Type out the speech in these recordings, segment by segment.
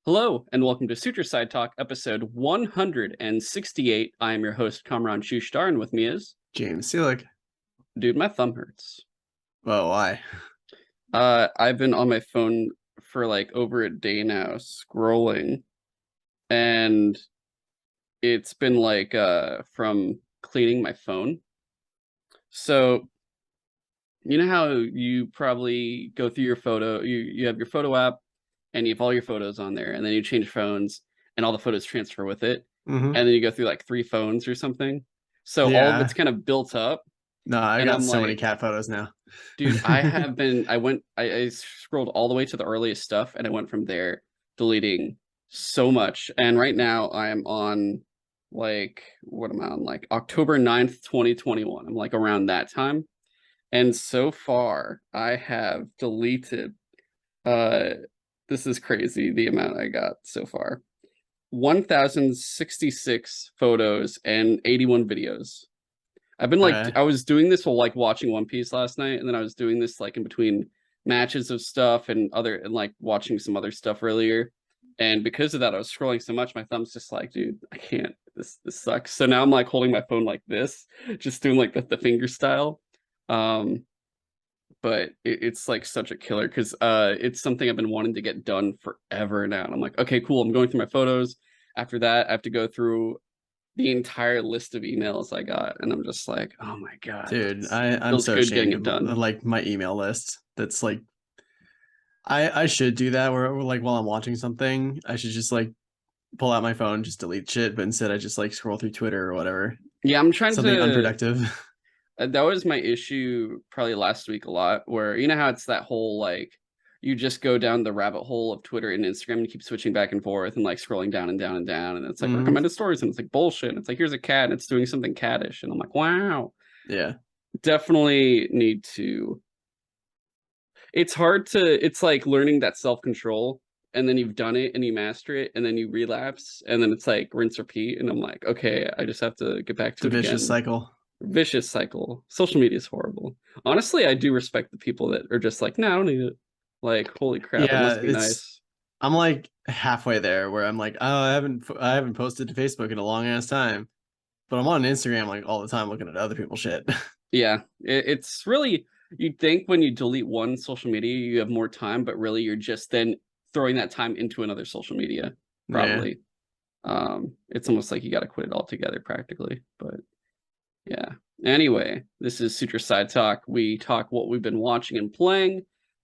Hello, and welcome to Sutro Sidetalk, episode 168. I am your host, Kamran Shushtar, and with me is... James Seelig. Dude, my thumb hurts. Well, why? I've been on my phone for like over a day now, scrolling, and it's been like from cleaning my phone. So, you know how you probably go through your photo, you have your photo app, and you have all your photos on there, and then you change phones, and all the photos transfer with it, Mm-hmm. and then you go through like three phones or something. So all of it's Yeah. kind of built up, No, I and got I'm so many like, cat photos now. dude, I scrolled all the way to the earliest stuff, and I went from there, deleting so much. And right now I am on like, what am I on? Like October 9th, 2021. I'm like around that time. And so far I have deleted, uh, this is crazy, the amount I got so far. 1,066 photos and 81 videos. I've been like, Okay. I was doing this while like watching One Piece last night, and then I was doing this like in between matches of stuff and like watching some other stuff earlier. And because of that, I was scrolling so much, my thumb's just like, dude, I can't. This sucks. So now I'm like holding my phone like this, just doing like the finger style. Um, but it's like such a killer because it's something I've been wanting to get done forever now. And I'm like, okay, cool. I'm going through my photos. After that, I have to go through the entire list of emails I got, and I'm just like, oh my god, Dude, I'm feels so good getting ashamed it of done. like my email list. That's like I should do that where like while I'm watching something, I should just like pull out my phone, just delete shit, but instead I just like scroll through Twitter or whatever. Yeah, I'm trying Something to. unproductive. That was my issue probably last week a lot, where you know how it's that whole like you just go down the rabbit hole of Twitter and Instagram and keep switching back and forth and like scrolling down and down and down, and it's like Hmm. recommended stories and it's like bullshit. And it's like here's a cat and it's doing something cattish, and I'm like, wow, Yeah. definitely need to. It's hard to. It's like learning that self control, and then you've done it and you master it, and then you relapse, and then it's like rinse repeat. And I'm like, okay, I just have to get back It's to a it vicious again. cycle. Vicious cycle. Social media is horrible. Honestly, I do respect the people that are just like, no, I don't need it. Like, holy crap, it Yeah, must be it's nice. I'm like halfway there where I'm like, oh, I haven't posted to Facebook in a long ass time. But I'm on Instagram like all the time looking at other people's shit. Yeah, it's really, you'd think when you delete one social media, you have more time, but really you're just then throwing that time into another social media, Yeah. probably. It's almost like you got to quit it altogether practically, but yeah. Anyway, this is Sutra Side Talk. We talk what we've been watching and playing,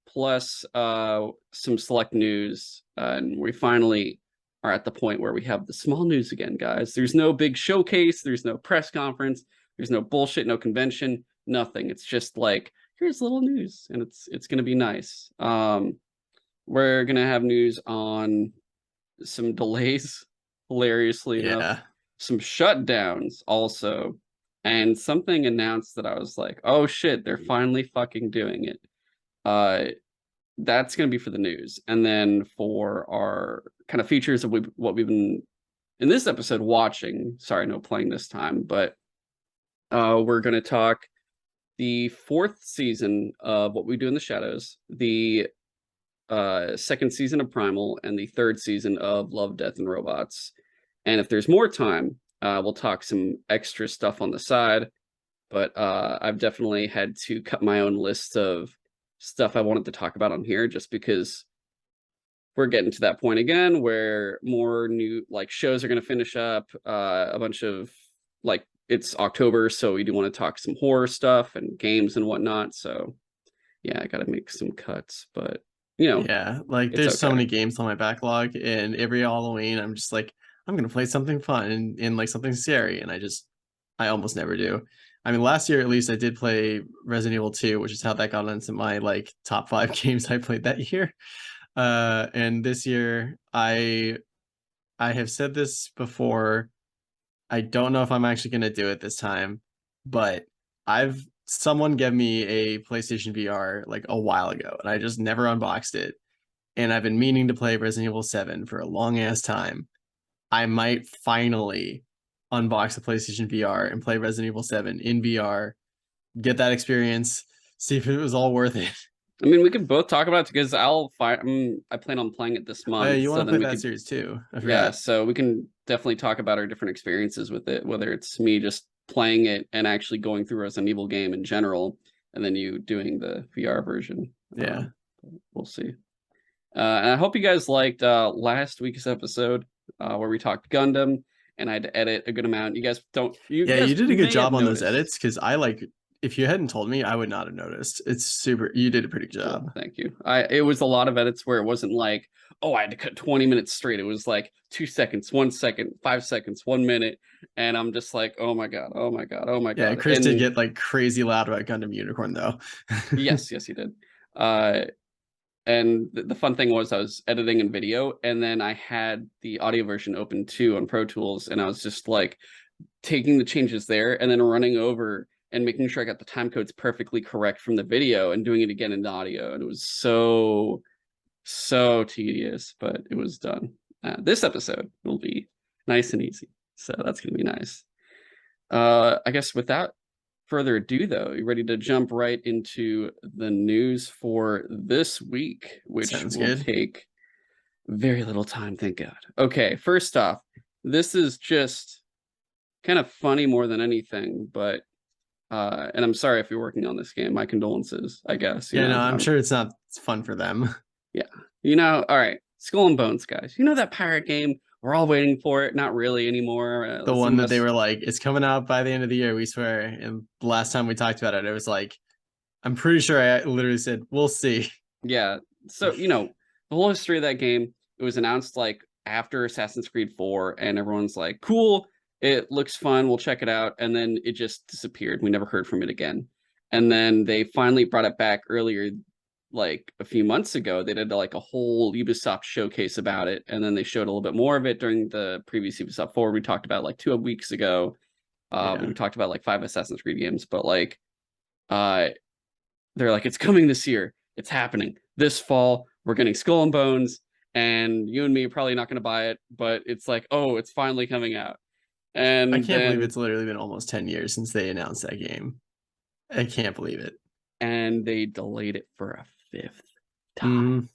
plus some select news. And we finally are at the point where we have the small news again, guys. There's no big showcase, there's no press conference, there's no bullshit, no convention, nothing. It's just like, here's little news, and it's gonna be nice. We're gonna have news on some delays, hilariously enough, Yeah. some shutdowns also, and something announced that I was like, oh shit, they're finally fucking doing it. Uh, that's gonna be for the news, and then for our kind of features of what we've been in this episode watching. Sorry, no playing this time, but we're gonna talk the fourth season of What We Do in the Shadows, the second season of Primal, and the third season of Love, Death, and Robots. And if there's more time, we'll talk some extra stuff on the side. But I've definitely had to cut my own list of stuff I wanted to talk about on here just because we're getting to that point again where more new like shows are going to finish up. A bunch of like it's October, so we do want to talk some horror stuff and games and whatnot. So yeah, I got to make some cuts, but you know, Yeah. Like it's there's so okay. many games on my backlog and every Halloween I'm just like, I'm gonna play something fun and like something scary. And I almost never do. I mean, last year at least I did play Resident Evil 2, which is how that got into my like top five games I played that year. And this year I have said this before. I don't know if I'm actually gonna do it this time, but I've someone gave me a PlayStation VR like a while ago, and I just never unboxed it. And I've been meaning to play Resident Evil 7 for a long ass time. I might finally unbox the PlayStation VR and play Resident Evil 7 in VR, get that experience, see if it was all worth it. I mean, we could both talk about it because I plan on playing it this Oh, yeah, month, you want so to play then we that could, series too? I yeah, forgot. so we can definitely talk about our different experiences with it, whether it's me just playing it and actually going through Resident Evil game in general, and then you doing the VR version. Yeah. We'll see. And I hope you guys liked last week's episode where we talked Gundam, and I had to edit a good amount. You Yeah, you guys did a good may have job on those noticed. edits because I like if you hadn't told me, I would not have noticed. It's super you did a pretty good Cool, job. thank you. It was a lot of edits where it wasn't like, oh, I had to cut 20 minutes straight. It was like 2 seconds, 1 second, 5 seconds, 1 minute, and I'm just like, oh my god, oh my god, oh my Yeah, god. Chris did And get like crazy loud about Gundam Unicorn though. yes, yes, he did. Uh, and the fun thing was I was editing in video, and then I had the audio version open too on Pro Tools, and I was just like taking the changes there and then running over and making sure I got the time codes perfectly correct from the video and doing it again in the audio. And it was so tedious, but it was done. This episode will be nice and easy. So that's going to be nice. I guess without further ado, though, you ready to jump right into the news for this week, which Sounds will good. take very little time, thank God. Okay, first off, this is just kind of funny more than anything, but and I'm sorry if you're working on this game. My condolences, I guess. Yeah, no, I'm sure it's not fun for them. Yeah. All right. Skull and Bones, guys. You know that pirate game? We're all waiting for it. Not really anymore. The one that they were like, it's coming out by the end of the year, we swear. And the last time we talked about it, it was like, I'm pretty sure I literally said, we'll see. Yeah. So, the whole history of that game, it was announced like after Assassin's Creed 4, and everyone's like, cool, it looks fun, we'll check it out. And then it just disappeared. We never heard from it again. And then they finally brought it back earlier, like a few months ago. They did like a whole Ubisoft showcase about it. And then they showed a little bit more of it during the previous Ubisoft Forward we talked about like 2 weeks ago. Yeah. We talked about like 5 Assassin's Creed games, but like uh they're like, it's coming this year. It's happening this fall. We're getting Skull and Bones, and you and me are probably not going to buy it, but it's like, oh, it's finally coming out. I And can't believe then it's literally been almost 10 years since they announced that game. I can't believe it. and they delayed it for a fifth time. Mm,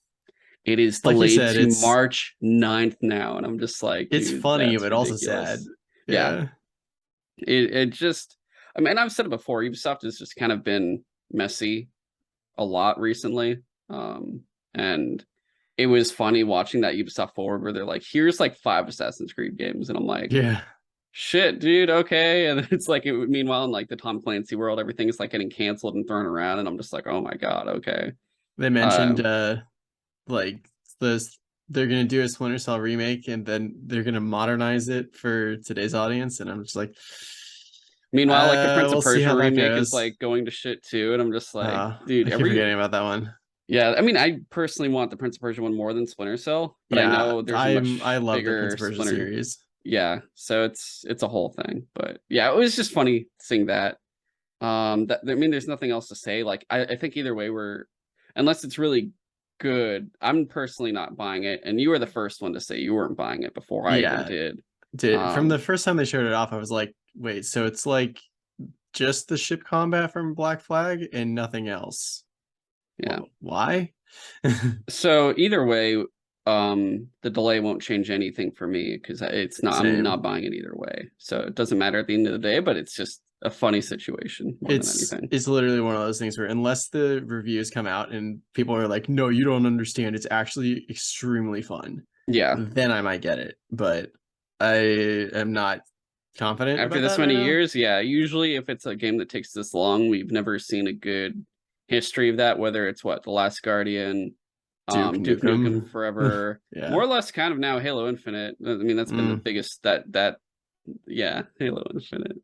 It is like you delayed said, to March 9th now, and I'm just like, it's dude, funny, that's but also sad. ridiculous. Yeah, Yeah. it just, I mean, I've said it before. Ubisoft has just kind of been messy a lot recently. And it was funny watching that Ubisoft Forward where they're like, here's like 5 Assassin's Creed games. And I'm like, Yeah. shit, dude, okay. And it's like, meanwhile, in like the Tom Clancy world, everything is like getting canceled and thrown around. And I'm just like, oh my God, okay. They Uh, mentioned like this they're gonna do a Splinter Cell remake and then they're gonna modernize it for today's audience, and I'm just like, Meanwhile, like the Prince of we'll see Persia how that remake is goes. like going to shit too. And I'm just like, dude, I keep forgetting about that one. yeah, I mean, I personally want the Prince of Persia one more than Splinter Cell, but I Yeah, know there's a I much love the Prince bigger of Persia Splinter. series. Yeah, so it's a whole thing. But yeah, it was just funny seeing that. I mean, there's nothing else to say. Like, I think either way, unless it's really good, I'm personally not buying it. And you were the first one to say you weren't buying it before I even Yeah, did. dude, from the Um, first time they showed it off, I was like, wait, so it's like just the ship combat from Black Flag and nothing else. yeah. Why? So either way, the delay won't change anything for me because I'm not Same. buying it either way. So it doesn't matter at the end of the day, but it's just a funny situation more than it's anything. it's literally one of those things where unless the reviews come out and people are like, no, you don't understand, it's actually extremely fun, Yeah. then I might get it. But I am not confident After about this that right many now. years, yeah, usually if it's a game that takes this long, we've never seen a good history of that, whether it's what, The Last Guardian, Duke Duke Nukem Nukem. Forever, more Yeah. or less kind of now Halo Infinite. I mean, that's been the Mm. biggest that yeah, Halo Infinite.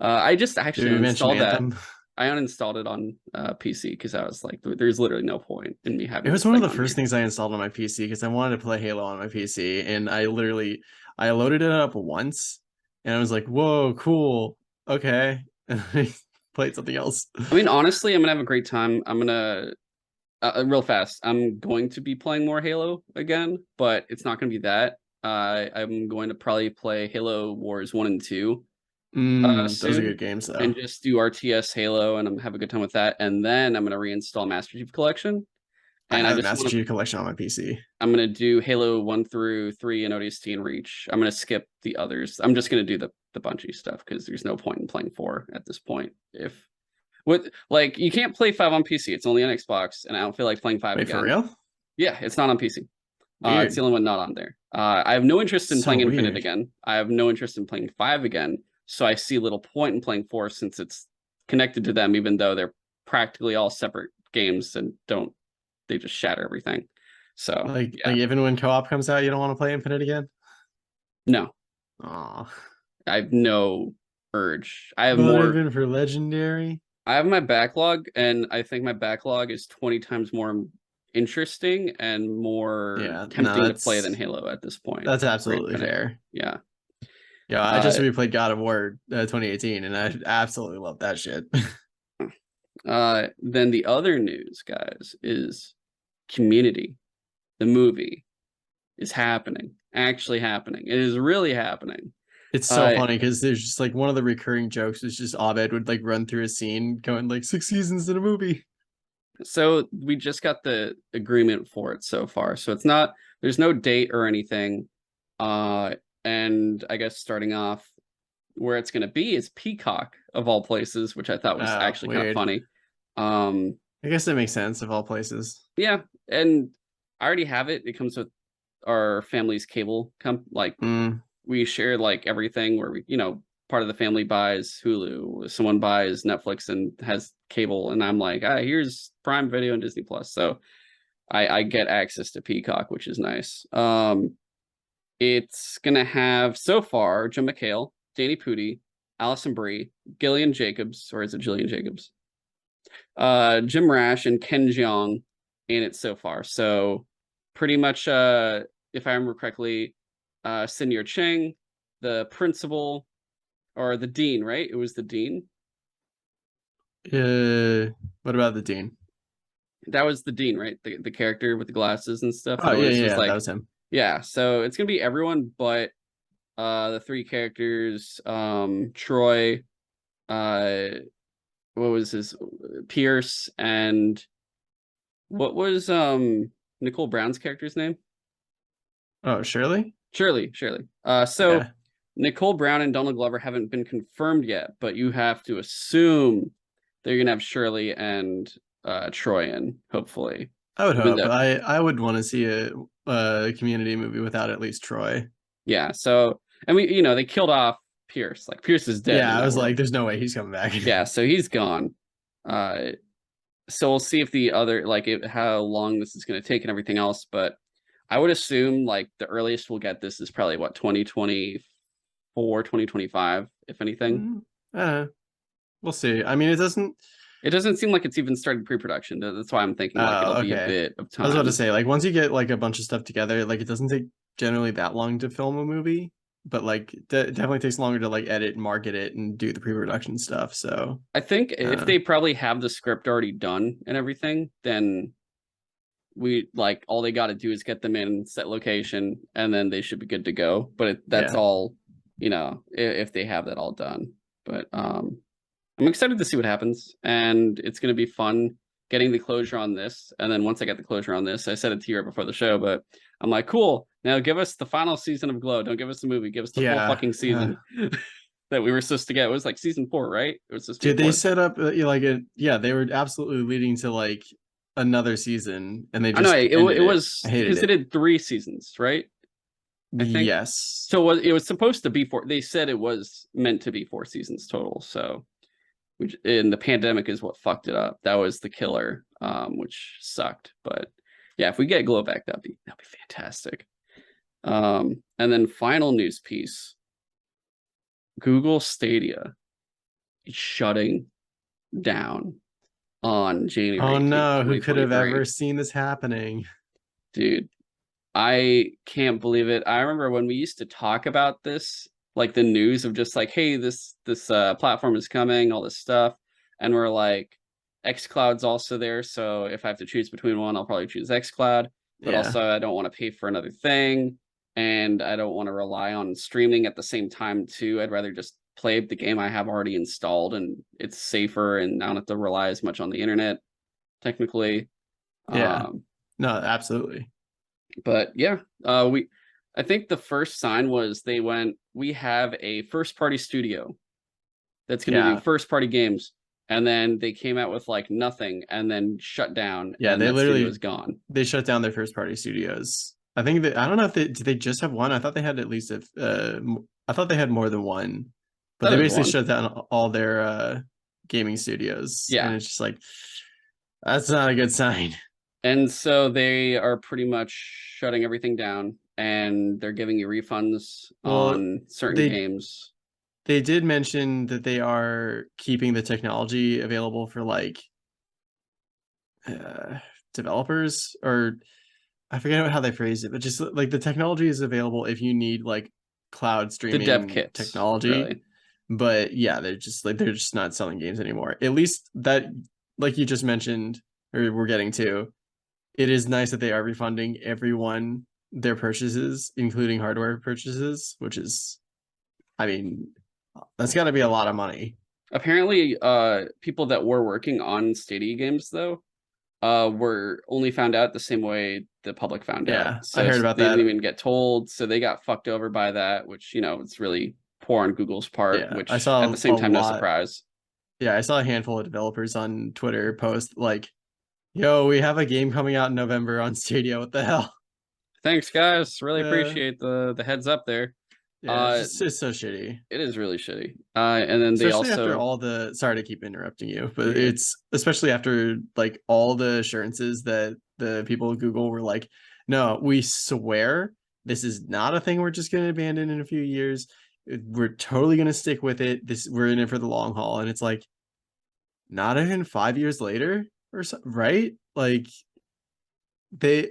I just Did actually we mention uninstalled that. Anthem? I uninstalled it on PC because I was like, there's literally no point in me It having was this one of thing the on first here. things I installed on my PC because I wanted to play Halo on my PC, and I loaded it up once, and I was like, "Whoa, cool, okay." And I played something else. I mean, honestly, I'm gonna have a great time. I'm gonna real fast. I'm going to be playing more Halo again, but it's not going to be that. I'm going to probably play Halo Wars 1 and 2 Those are soon good games though. and just do RTS Halo and I'm have a good time with that. And then I'm gonna reinstall Master Chief Collection. I And I have the just Master want to Chief Collection on my PC. I'm gonna do Halo 1 through 3 and ODST and Reach. I'm gonna skip the others. I'm just gonna do the Bungie stuff because there's no point in playing 4 at this point. If what like you can't play 5 on PC, it's only on Xbox, and I don't feel like playing 5 Wait, for again. real? Yeah, it's not on PC. It's the Weird. only one not on there. I have no interest in So playing Infinite weird. again. I have no interest in playing 5 again. So I see little point in playing 4 since it's connected to them, even though they're practically all separate games and don't they just shatter everything. So Like yeah, even when co-op comes out, you don't want to play Infinite again? no, Oh. I have no urge. I have Not more. even for Legendary? I have my backlog, and I think my backlog is 20 times more interesting and more Yeah, no, tempting to play than Halo at this point that's for absolutely Infinite. fair. Yeah. Yeah, I just Uh, replayed God of War 2018 and I absolutely love that shit. then the other news, guys, is Community. The movie is happening, actually happening. It is really happening. It's so Uh, funny because there's just like one of the recurring jokes is just Abed would like run through a scene going like 6 seasons in a movie. so we just got the agreement for it so far. So it's not, there's no date or anything. And I guess starting off where it's going to be is Peacock of all places, which I thought was Oh, actually kind of weird. funny. Um, I guess that makes sense of all places. yeah, and I already have it. It comes with our family's cable like Mm, we share like everything where we, part of the family buys Hulu, someone buys Netflix and has cable, and I'm like, here's Prime Video and Disney Plus. So I get access to Peacock, which is nice. It's gonna have so far Jim McHale, Danny Pudi, Allison Brie, Gillian Jacobs, or is it Jillian Jacobs? Jim Rash and Ken Jeong in it so far. So pretty much, if I remember correctly, Senior Cheng, the principal or the dean, right? It was the dean. what about the Dean? That was the dean, right? The character with the glasses and stuff Oh that yeah, always was yeah, that like, was him. yeah. So it's gonna be everyone but the three characters, Troy, uh, what was his Pierce, and what was Nicole Brown's character's name? Oh, Shirley? Shirley. So Yeah. Nicole Brown and Donald Glover haven't been confirmed yet, but you have to assume they're gonna have Shirley and Troy in, hopefully. I would Even hope. though, I would want to see a community movie without at least Troy. yeah. So and they killed off Pierce. Like Pierce is dead Yeah, in I that was like, world. there's no way he's coming back. Yeah, so he's gone. Uh, so we'll see if the other how long this is gonna take and everything else, but I would assume like the earliest we'll get this is probably what 2024, 2025, if anything. Mm, we'll see. I mean, it doesn't. It doesn't seem like it's even started pre-production. That's why I'm thinking like it'll Oh, be a okay. bit of I was about to time. say, like, once you get like a bunch of stuff together, like, it doesn't take generally that long to film a movie, but like, it definitely takes longer to like edit, market it, and do the pre-production stuff. So, I think if uh, they probably have the script already done and everything, then we like all they got to do is get them in set location and then they should be good to go. But that's yeah, all, if they have that all done. But I'm excited to see what happens, and it's going to be fun getting the closure on this. And then once I get the closure on this, I said it to you right before the show, but I'm like, cool. Now give us the final season of Glow. Don't give us the movie. Give us the full yeah. fucking season that we were supposed to get. It was like season 4, right? It was supposed to be Dude, a they fourth. set up like a yeah, they were absolutely leading to like another season, and they I know just it ended it. I was hated because they it. did 3 seasons, right? I think Yes. so. It was supposed to be 4. They said it was meant to be 4 seasons total. So which in the pandemic is what fucked it up. That was the killer, which sucked. But yeah, if we get Glow back, that'd be fantastic. And then final news piece: Google Stadia is shutting down on January Oh 18th, no, who could have 2023. ever seen this happening? Dude, I can't believe it. I remember when we used to talk about this, like the news of just like, hey, this platform is coming, all this stuff, and we're like, xCloud's also there, so if I have to choose between one, I'll probably choose xCloud. But Yeah. also, I don't want to pay for another thing, and I don't want to rely on streaming at the same time too. I'd rather just play the game I have already installed, and it's safer, and I don't have to rely as much on the internet technically. Yeah. Um, No, absolutely. but yeah, we I think the first sign was they went, we have a first party studio that's going to do Yeah. first party games, and then they came out with like nothing and then shut down, Yeah, and they that studio literally is gone. they shut down their first party studios. I think that I don't know if they did they just have one. I thought they had at least I thought they had more than one, but That they is basically one. shut down all their gaming studios, and Yeah. it's just like that's not a good sign. And so they are pretty much shutting everything down, and they're giving you refunds Well, on certain they games. they did mention that they are keeping the technology available for like uh developers, or I forget how they phrased it, but just like the technology is available if you need like cloud The dev streaming kits, technology. really. But yeah, they're just not selling games anymore. At least that, like you just mentioned, or we're getting to, it is nice that they are refunding everyone their purchases, including hardware purchases, which is, I mean, that's got to be a lot of money. Apparently, people that were working on Stadia games though, were only found out the same way the public found out. Yeah, I So heard about they didn't that. even get told. So they got fucked over by that, which, it's really poor on Google's part, Yeah, I which at saw the a same time, no lot. surprise. Yeah, I saw a handful of developers on Twitter post like, "Yo, we have a game coming out in November on Stadia. What the hell?" Thanks, guys. Really Uh, appreciate the heads up there. yeah, Uh, it's so shitty. it is really shitty. And then they Especially after also, all the, sorry to keep interrupting you, but you're good. it's especially after like all the assurances that the people at Google were like, no, we swear this is not a thing we're just going to abandon in a few years. We're totally going to stick with it. This We're in it for the long haul. And it's like not even 5 years later or so, right? Like they,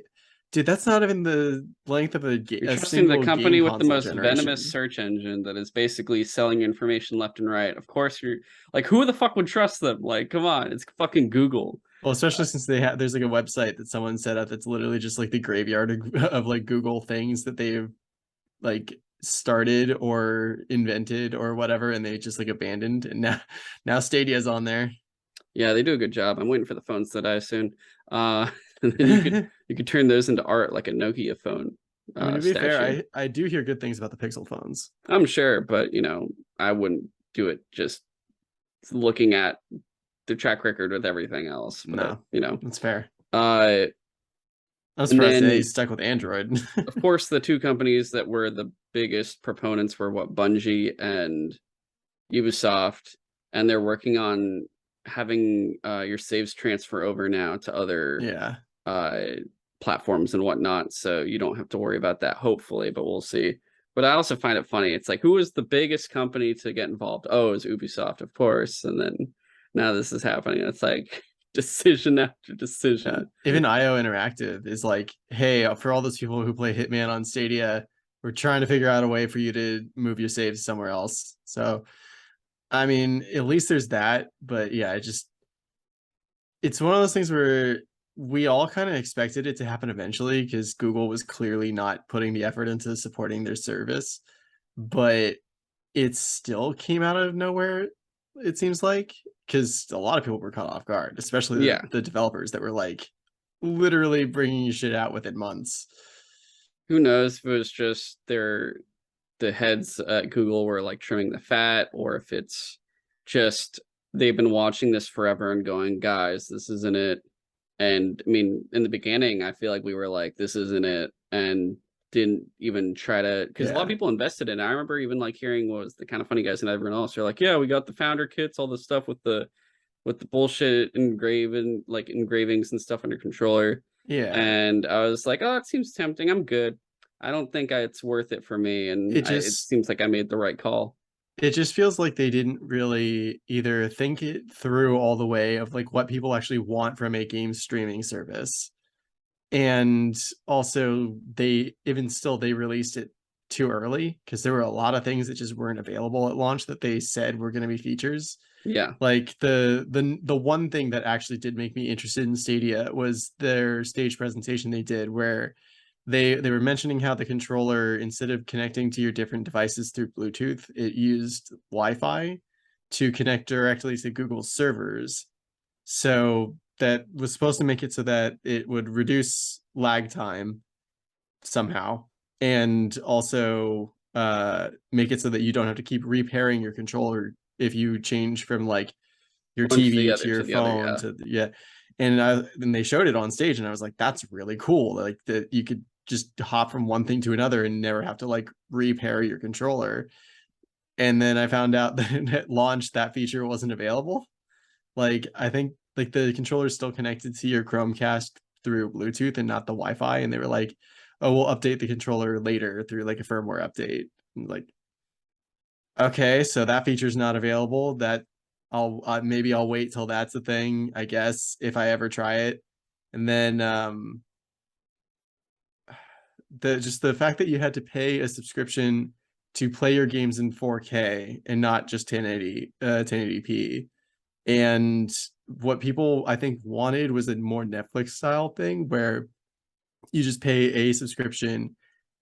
dude, that's not even the length of You're a trusting the single game company with the console most venomous generation. search engine that is basically selling you information left and right. Of course, you're like, who the fuck would trust them? Like, come on, it's fucking Google. Well, Uh, especially since there's like a website that someone set up that's literally just like the graveyard of like Google things that they've like started or invented or whatever, and they just like abandoned, and now Stadia's on there. yeah, they do a good job. I'm waiting for the phones to die soon. And then I you could turn those into art like a Nokia phone mean, to be fair, statue. I do hear good things about the Pixel phones. I'm sure, but I wouldn't do it just looking at the track record with everything else. But No, that's fair. uh, I'm and surprised they then stuck with Android. of course the two companies that were the biggest proponents were what, Bungie and Ubisoft, and they're working on having your saves transfer over now to other Yeah, uh, platforms and whatnot, so you don't have to worry about that. Hopefully, but we'll see. But I also find it funny. It's like, who was the biggest company to get involved? Oh, it was Ubisoft, of course. And then now this is happening. It's like decision after yeah. decision. Even IO Interactive is like, hey, for all those people who play Hitman on Stadia, we're trying to figure out a way for you to move your saves somewhere else. So I mean, at least there's that. But yeah, it's one of those things where we all kind of expected it to happen eventually because Google was clearly not putting the effort into supporting their service, but it still came out of nowhere, it seems like, because a lot of people were caught off guard, especially Yeah, the developers that were like literally bringing shit out within months. who knows if it was just the heads at Google were like trimming the fat, or if it's just they've been watching this forever and going, guys, this isn't it. And I mean, in the beginning, I feel like we were like, this isn't it, and didn't even try to, because a lot of Yeah. people invested in it. I remember even like hearing what was the kind of funny guys and everyone else. They're like, yeah, we got the founder kits, all this stuff with the bullshit engraven like engravings and stuff under controller. Yeah. And I was like, oh, it seems tempting. I'm good. I don't think it's worth it for me. It And it just seems like I made the right call. it just feels like they didn't really either think it through all the way of like what people actually want from a game streaming service, and also they even still they released it too early because there were a lot of things that just weren't available at launch that they said were going to be features. Yeah. Like the one thing that actually did make me interested in Stadia was their stage presentation they did where they were mentioning how the controller, instead of connecting to your different devices through Bluetooth, it used Wi-Fi to connect directly to Google's servers. So that was supposed to make it so that it would reduce lag time somehow, and also make it so that you don't have to keep repairing your controller if you change from like your One to the TV to other, your to the other, phone yeah. to yeah. And they showed it on stage, and I was like, that's really cool. Like that you could just hop from one thing to another and never have to like repair your controller. And then I found out that at launch that feature wasn't available. Like I think like the controller is still connected to your Chromecast through Bluetooth and not the Wi-Fi. And they were like, "Oh, we'll update the controller later through like a firmware update." And like, okay, so that feature's not available. That I'll maybe I'll wait till that's a thing, I guess, if I ever try it. And then the just the fact that you had to pay a subscription to play your games in 4K and not just 1080p. And what people I think wanted was a more Netflix style thing where you just pay a subscription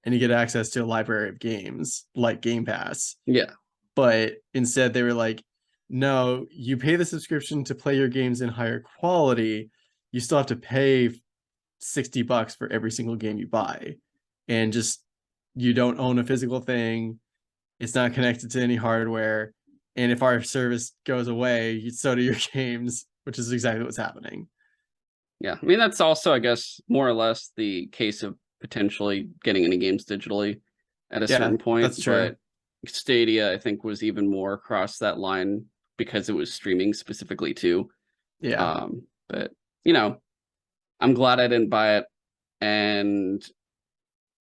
and you get access to a library of games like Game Pass. Yeah. But instead they were like, no, you pay the subscription to play your games in higher quality. You still have to pay $60 for every single game you buy. And just you don't own a physical thing. It's not connected to any hardware. And if our service goes away, so do your games, which is exactly what's happening. Yeah. I mean, that's also, I guess, more or less the case of potentially getting any games digitally at a Yeah, certain point. that's true. But Stadia, I think, was even more across that line because it was streaming specifically too. Yeah. But you know, I'm glad I didn't buy it, and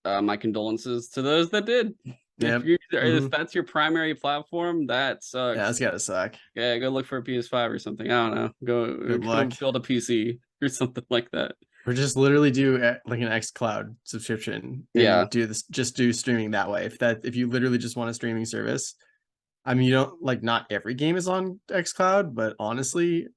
my condolences to those that did. Yep. If Mm-hmm. that's your primary platform, that Yeah, sucks. that's gotta suck. Yeah, go look for a PS5 or something. I don't know. Good Go luck. build a PC or something like that. Or just literally do like an X Cloud subscription Yeah, and do this, just do streaming that way. If you literally just want a streaming service, I mean, you don't like not every game is on X Cloud, but honestly,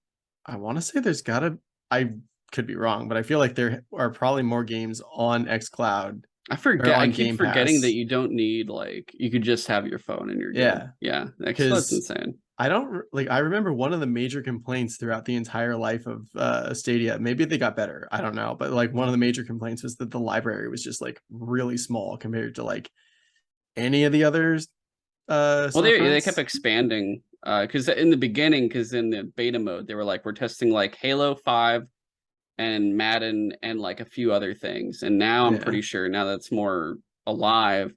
I want to say there's gotta, I could be wrong, but I feel like there are probably more games on X Cloud I or forget. I on keep Game forgetting that Pass. you don't need like you could just have your phone and you're good. Yeah, Yeah, that's because insane. I don't like. I remember one of the major complaints throughout the entire life of Stadia. Maybe they got better. I don't know, but like one of the major complaints was that the library was just like really small compared to like any of the others Well, they kept storefronts. expanding because in the beginning, because in the beta mode, they were like we're testing like Halo 5 and Madden and like a few other things. And now I'm Yeah. pretty sure now that's more alive.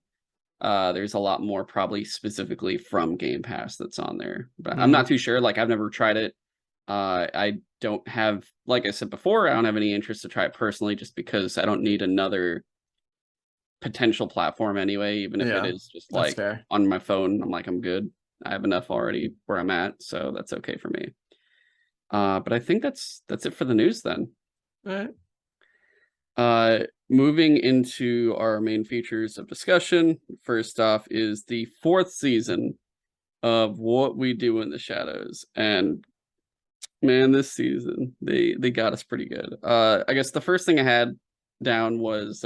There's a lot more probably specifically from Game Pass that's on there, but I'm not Mm, too sure. Like I've never tried it. I don't have, like I said before, I don't have any interest to try it personally, just because I don't need another potential platform anyway. Even if it yeah, is just that's like fair. on my phone, I'm like I'm good. I have enough already where I'm at, so that's okay for me. But I think that's it for the news then. All right. Moving into our main features of discussion. First off is the fourth season of What We Do in the Shadows. And man, this season they got us pretty good. I guess the first thing I had down was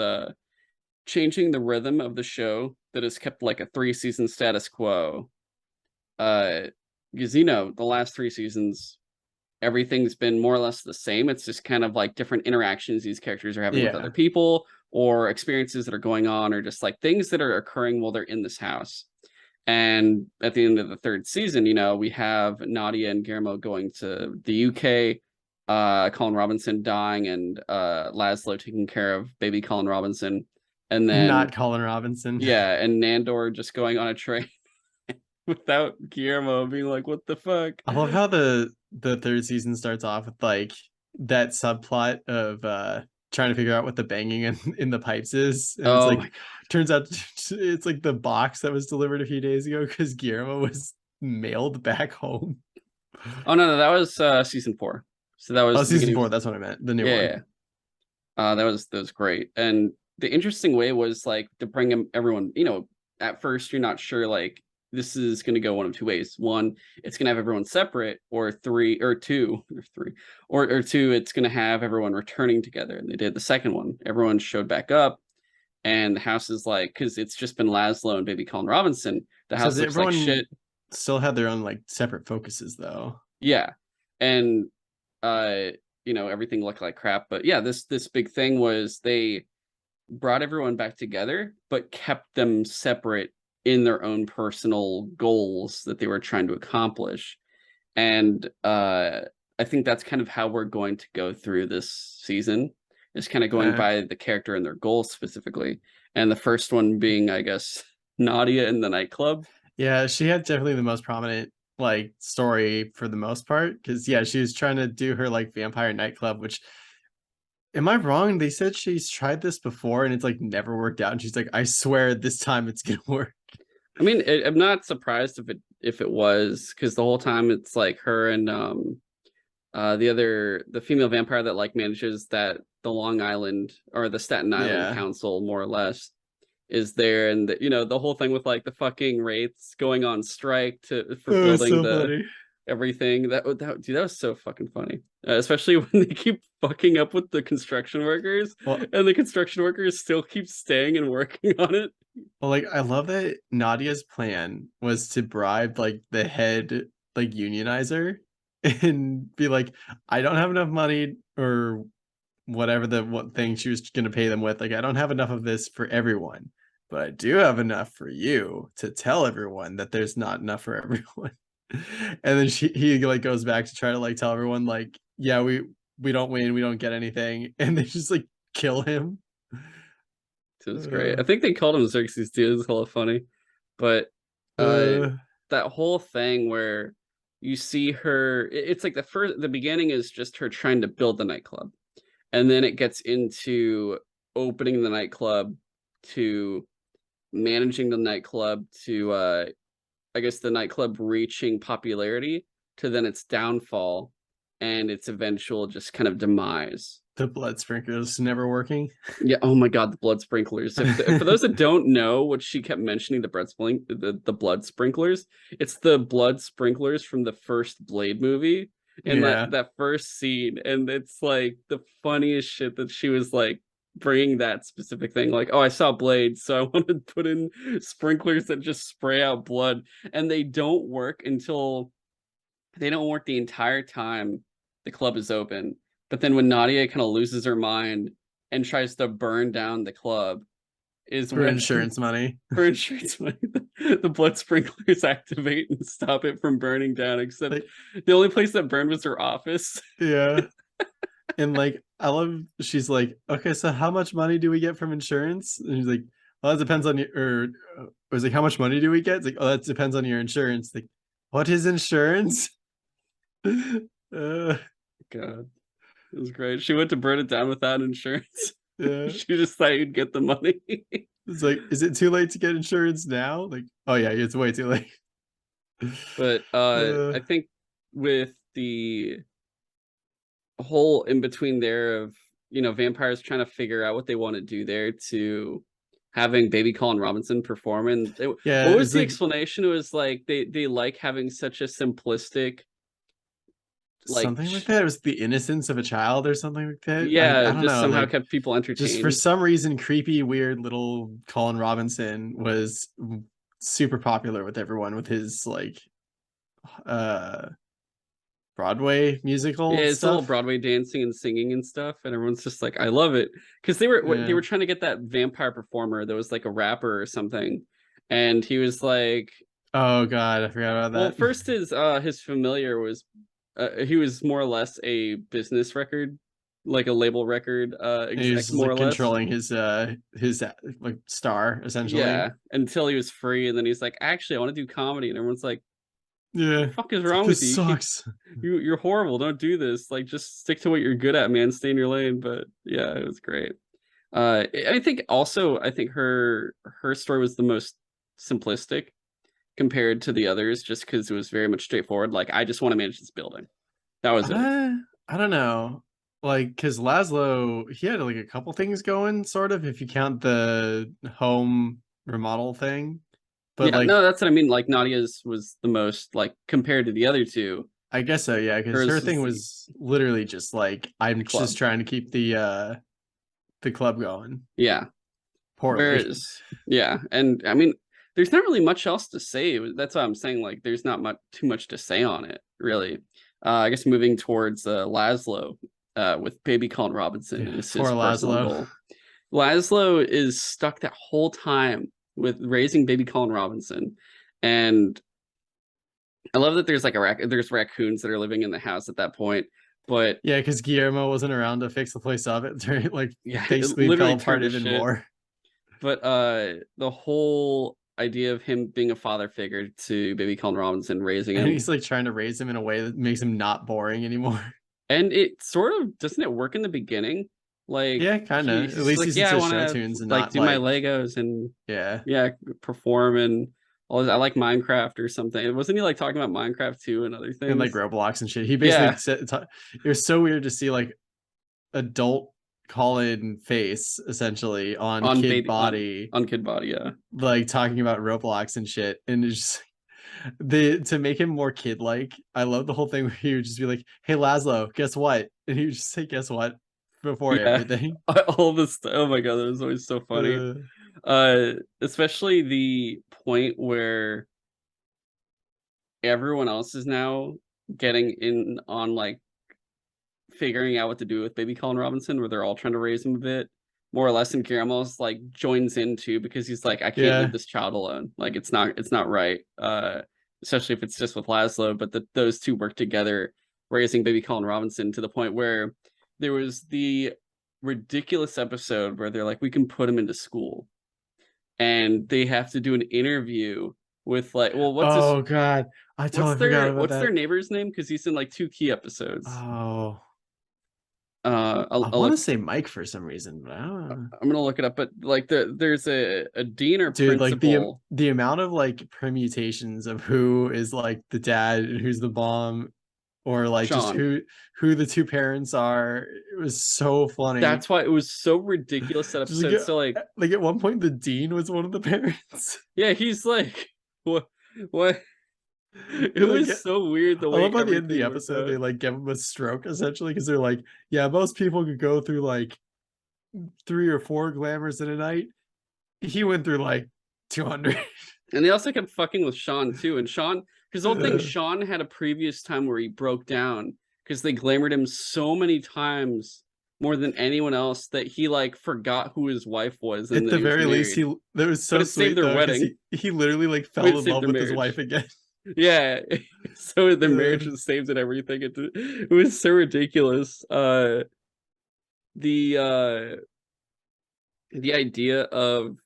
changing the rhythm of the show that has kept like a 3 season status quo. Uh because the last 3 seasons everything's been more or less the same. It's just kind of like different interactions these characters are having with other Yeah. people or experiences that are going on or just like things that are occurring while they're in this house. And at the end of the third season, we have Nadia and Guillermo going to the UK, Colin Robinson dying, and Laszlo taking care of baby Colin Robinson. And then, Not Colin Robinson. yeah, and Nandor just going on a train without Guillermo being like, what the fuck? I love how the third season starts off with like that subplot of trying to figure out what the banging in the pipes is, and it's Oh like my turns out it's like the box that was delivered a few days ago because Guillermo was mailed back home. Oh no, that was season 4. So that Oh, was the season beginning of, 4, that's what I meant, the new yeah, yeah, one. yeah. That was great. And the interesting way was like to bring everyone, at first you're not sure like this is going to go one of two ways. One, it's going to have everyone separate, or three or two or three or two, it's going to have everyone returning together. And they did the second one. Everyone showed back up. and the house is like, because it's just been Laszlo and Baby Colin Robinson, the So house looks like everyone shit. still had their own like separate focuses though. Yeah. And uh everything looked like crap. But yeah, this big thing was they brought everyone back together, but kept them separate in their own personal goals that they were trying to accomplish. And I think that's kind of how we're going to go through this season, is kind of going Uh, by the character and their goals specifically. And the first one being, I guess, Nadia in the nightclub. yeah, she had definitely the most prominent like story for the most part because yeah, she was trying to do her like vampire nightclub, which am I wrong? They said she's tried this before and it's like never worked out. And she's like, I swear this time it's gonna work. I mean, I'm not surprised if it was, because the whole time it's like her and the female vampire that like manages that the Long Island or the Staten Island Yeah. Council, more or less, is there. And the whole thing with like the fucking wraiths going on strike for Oh, it's building so the funny. everything. Dude, that was so fucking funny. Especially when they keep fucking up with the construction workers, Well, and the construction workers still keep staying and working on it. like I love that Nadia's plan was to bribe like the head like unionizer and be like, I don't have enough money or whatever the what thing she was going to pay them with. Like, I don't have enough of this for everyone, but I do have enough for you to tell everyone that there's not enough for everyone. And then he like goes back to try to like tell everyone like, yeah, we don't win, we don't get anything, and they just like kill him. It was great. Uh, I think they called him Xerxes too. It was hella funny. But uh uh, that whole thing where you see her, it's like the beginning is just her trying to build the nightclub. And then it gets into opening the nightclub, to managing the nightclub, to I guess the nightclub reaching popularity, to then its downfall and its eventual just kind of demise. the blood sprinklers never working. Yeah. Oh my God, the blood sprinklers. For those that don't know what she kept mentioning, the blood sprinklers, it's the blood sprinklers from the first Blade movie, and that Yeah. that first scene, and it's like the funniest shit that she was like bringing that specific thing, like, oh, I saw Blade, so I want to put in sprinklers that just spray out blood, and they don't work the entire time the club is open. But then when Nadia kind of loses her mind and tries to burn down the club, is For when insurance money. for insurance money, the blood sprinklers activate and stop it from burning down. Except Like, the only place that burned was her office. yeah. And like I love she's like, okay, so how much money do we get from insurance? And he's like, well, that depends on your or was like, how much money do we get? It's like, oh, that depends on your insurance. Like, what is insurance? uh, God, it was great. She went to burn it down without insurance. yeah. She just thought you'd get the money. It's like, is it too late to get insurance now? Like, oh yeah, it's way too late. But Uh, I think with the whole in between there of vampires trying to figure out what they want to do there, to having Baby Colin Robinson perform, and yeah, what it was was the like explanation? It was like they like having such a simplistic, like something like that. It was the innocence of a child or something like that. yeah, I don't just know. somehow Like kept people just for entertained. some reason, creepy, weird little Colin Robinson was super popular with everyone with his like uh Broadway Yeah, musical it's a little stuff. Broadway dancing and singing and stuff, and everyone's just like, I love it, because they Yeah. were trying to get that vampire performer that was like a rapper or something, and he was like, Oh God, I forgot well, about that. first his familiar was he was more or less a business record, like a label record And he was exec, just more or like less. controlling his like star essentially. Yeah, until he was free, and then he's like, actually, I want to do comedy, and everyone's like, Yeah. the fuck is It's like wrong with this you? sucks. You're horrible. Don't do this. Like, just stick to what you're good at, man. Stay in your lane. But yeah, it was great. I think her story was the most simplistic compared to the others, just because it was very much straightforward. Like, I just want to manage this building. That was it. I don't know. Like, because Laszlo, he had like a couple things going, sort of, if you count the home remodel thing. But Yeah, no, like, that's what I mean. Like, Nadia's was the most, like, compared to the other two. I guess so, yeah, because her Hers thing was was literally just like, the I'm just club. trying to keep the club going. Yeah, poorly. Whereas, yeah, and I mean, there's not really much else to say. That's why I'm saying like there's not much too much to say on it, really. I guess moving towards Laszlo with Baby Colin Robinson Yeah, is poor his personal Laszlo. goal. Laszlo is stuck that whole time with raising Baby Colin Robinson, and I love that there's like there's raccoons that are living in the house at that point, but Yeah, because Guillermo wasn't around to fix the place up. It like yeah, it basically fell literally apart turned to even shit. more. But the whole idea of him being a father figure to Baby Colin Robinson, raising And him, he's like trying to raise him in a way that makes him not boring anymore. and it sort of doesn't it work in the beginning? Like Yeah, kind of. At he's least like, he's yeah, I into want show to tunes and like not do my like, Legos and yeah. yeah, perform and all this. I like Minecraft or something. Wasn't he like talking about Minecraft too and other And like things? Roblox and shit. He basically Yeah, said it was so weird to see like adult Colin face essentially on on kid baby body, on Kid Body, yeah. like talking about Roblox and shit. And it's just the to make him more kid like. I love the whole thing where he would just be like, "Hey Laszlo, guess what?" And he would just say, "Guess what?" before Yeah. everything. All this, oh my god, that was always so funny. Uh, Especially the point where everyone else is now getting in on like figuring out what to do with Baby Colin Robinson, where they're all trying to raise him a bit, more or less, and Guillermo's like joins in too because he's like, I can't leave yeah. this child alone. Like it's not right. Especially if it's just with Laszlo, but those two work together, raising Baby Colin Robinson to the point where there was the ridiculous episode where they're like, we can put him into school, and they have to do an interview with like, well, Oh god, I totally forgot about what's their that. neighbor's name? Because he's in like two key episodes. Oh, I I'll want to look. say Mike for some reason, but I don't know. I'm gonna look it up, but like there's a dean or Dude, like principal, the amount of like permutations of who is like the dad and who's the mom, or like just Sean. who the two parents are, it was so funny. That's why it was so ridiculous that Just episode. So like at one point the dean was one of the parents. yeah, he's like, what what? It They like was so weird the I way love by the end of the everything worked episode out. they like give him a stroke essentially because they're like, yeah, most people could go through like 3 or 4 glamours in a night. He went through like 200. And they also kept fucking with Sean too. And Sean, his whole thing, Sean had a previous time where he broke down because they glamored him so many times more than anyone else that he like forgot who his wife was and At that the he was very least, married. that was But so it saved sweet their though because wedding. he literally like It fell in saved love their with his wife marriage. again. Yeah. So their Uh, marriage was saved and everything. It was so ridiculous. The idea of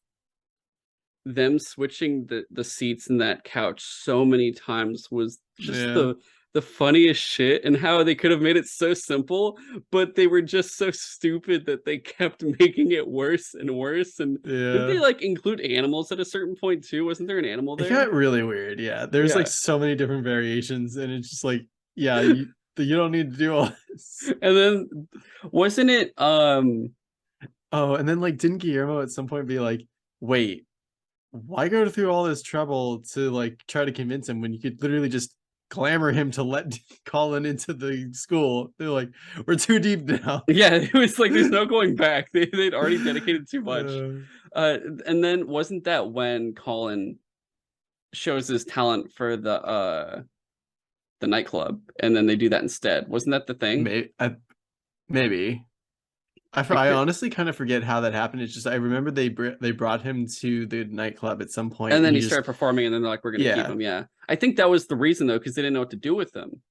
them switching the seats in that couch so many times was just yeah, the funniest shit, and how they could have made it so simple, but they were just so stupid that they kept making it worse and worse. And didn't they yeah. like include animals at a certain point too? Wasn't there an animal It there? got really weird. Yeah, there's like Yeah. so many different variations, and it's just like, yeah, you don't need to do all this. And then wasn't it Oh, and then like, didn't Guillermo at some point be like, wait, why go through all this trouble to like try to convince him when you could literally just clamor him to let Colin into the school? They're like, we're too deep now. yeah, it was like there's no going back. They'd already dedicated too much. Uh, And then wasn't that when Colin shows his talent for the nightclub, and then they do that instead? Wasn't that the thing? maybe. I I could, honestly kind of forget how that happened. It's just I remember they brought him to the nightclub at some point, and and then he he just started performing, and then they're like, "We're gonna keep yeah, him." Yeah, I think that was the reason though, because they didn't know what to do with him,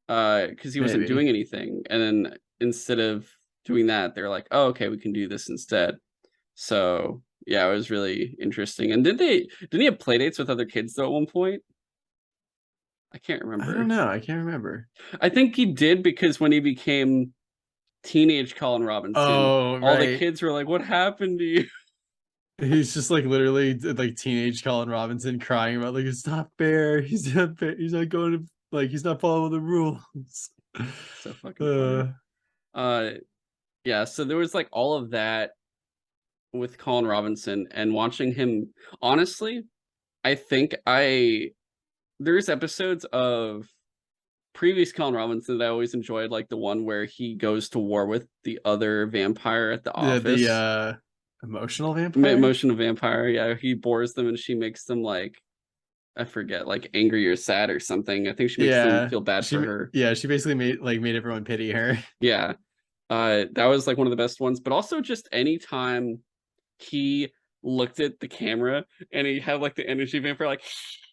because he wasn't doing maybe. anything. And then instead of doing that, they're like, "Oh, okay, we can do this instead." So yeah, it was really interesting. And didn't he have play dates with other kids though at one point? I can't I don't remember. know. I can't remember. I think he did because when he became teenage Colin Robinson, Oh, all the right. kids were like, "What happened to you?" He's just like literally like teenage Colin Robinson crying about like it's not fair. He's not fair. He's not going to like he's not following the rules. So fucking funny. Uh, Uh yeah, so there was like all of that with Colin Robinson, and watching him, honestly, I think there's episodes of previous Colin Robinson that I always enjoyed, like the one where he goes to war with the other vampire at the yeah, office. Emotional vampire? Emotional vampire. Yeah, he bores them and she makes them like I forget, like angry or sad or something. I think she makes them Yeah. feel bad for She her. yeah, she basically made everyone pity her. Yeah. That was like one of the best ones, but also just anytime he looked at the camera and he had like the energy vampire, like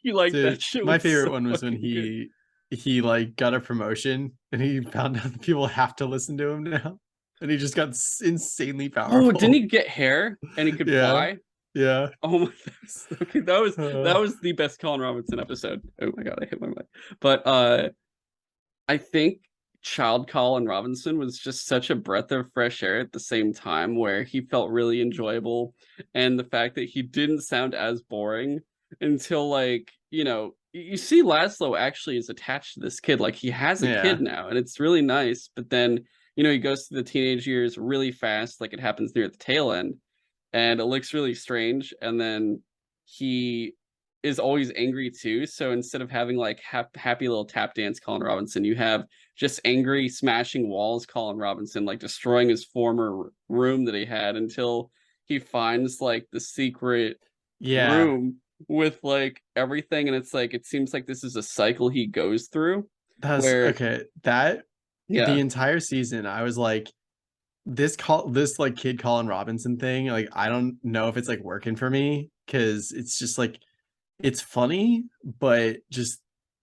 he like Dude, that shit my was favorite so one was when fucking good. he like got a promotion and he found out that people have to listen to him now. And he just got insanely Oh, didn't powerful. he get hair and he could Yeah. fly? Yeah. Oh my okay, Uh, that was the best Colin Robinson episode. Oh my god, I hit my mic. But I think Child Colin Robinson was just such a breath of fresh air at the same time where he felt really enjoyable. And the fact that he didn't sound as boring until like, you see Laszlo actually is attached to this kid. Like he has a kid yeah. now and it's really nice. But then, he goes through the teenage years really fast, like it happens near the tail end. And it looks really strange. And then he is always angry too. So instead of having like happy little tap dance Colin Robinson, you have just angry smashing walls Colin Robinson, like destroying his former room that he had until he finds like the secret Yeah. room with like everything. And it's like it seems like this is a cycle he goes through That's where okay. That the yeah, entire season, I was like, this like kid Colin Robinson thing, like I don't know if it's like working for me because it's just like it's funny, but just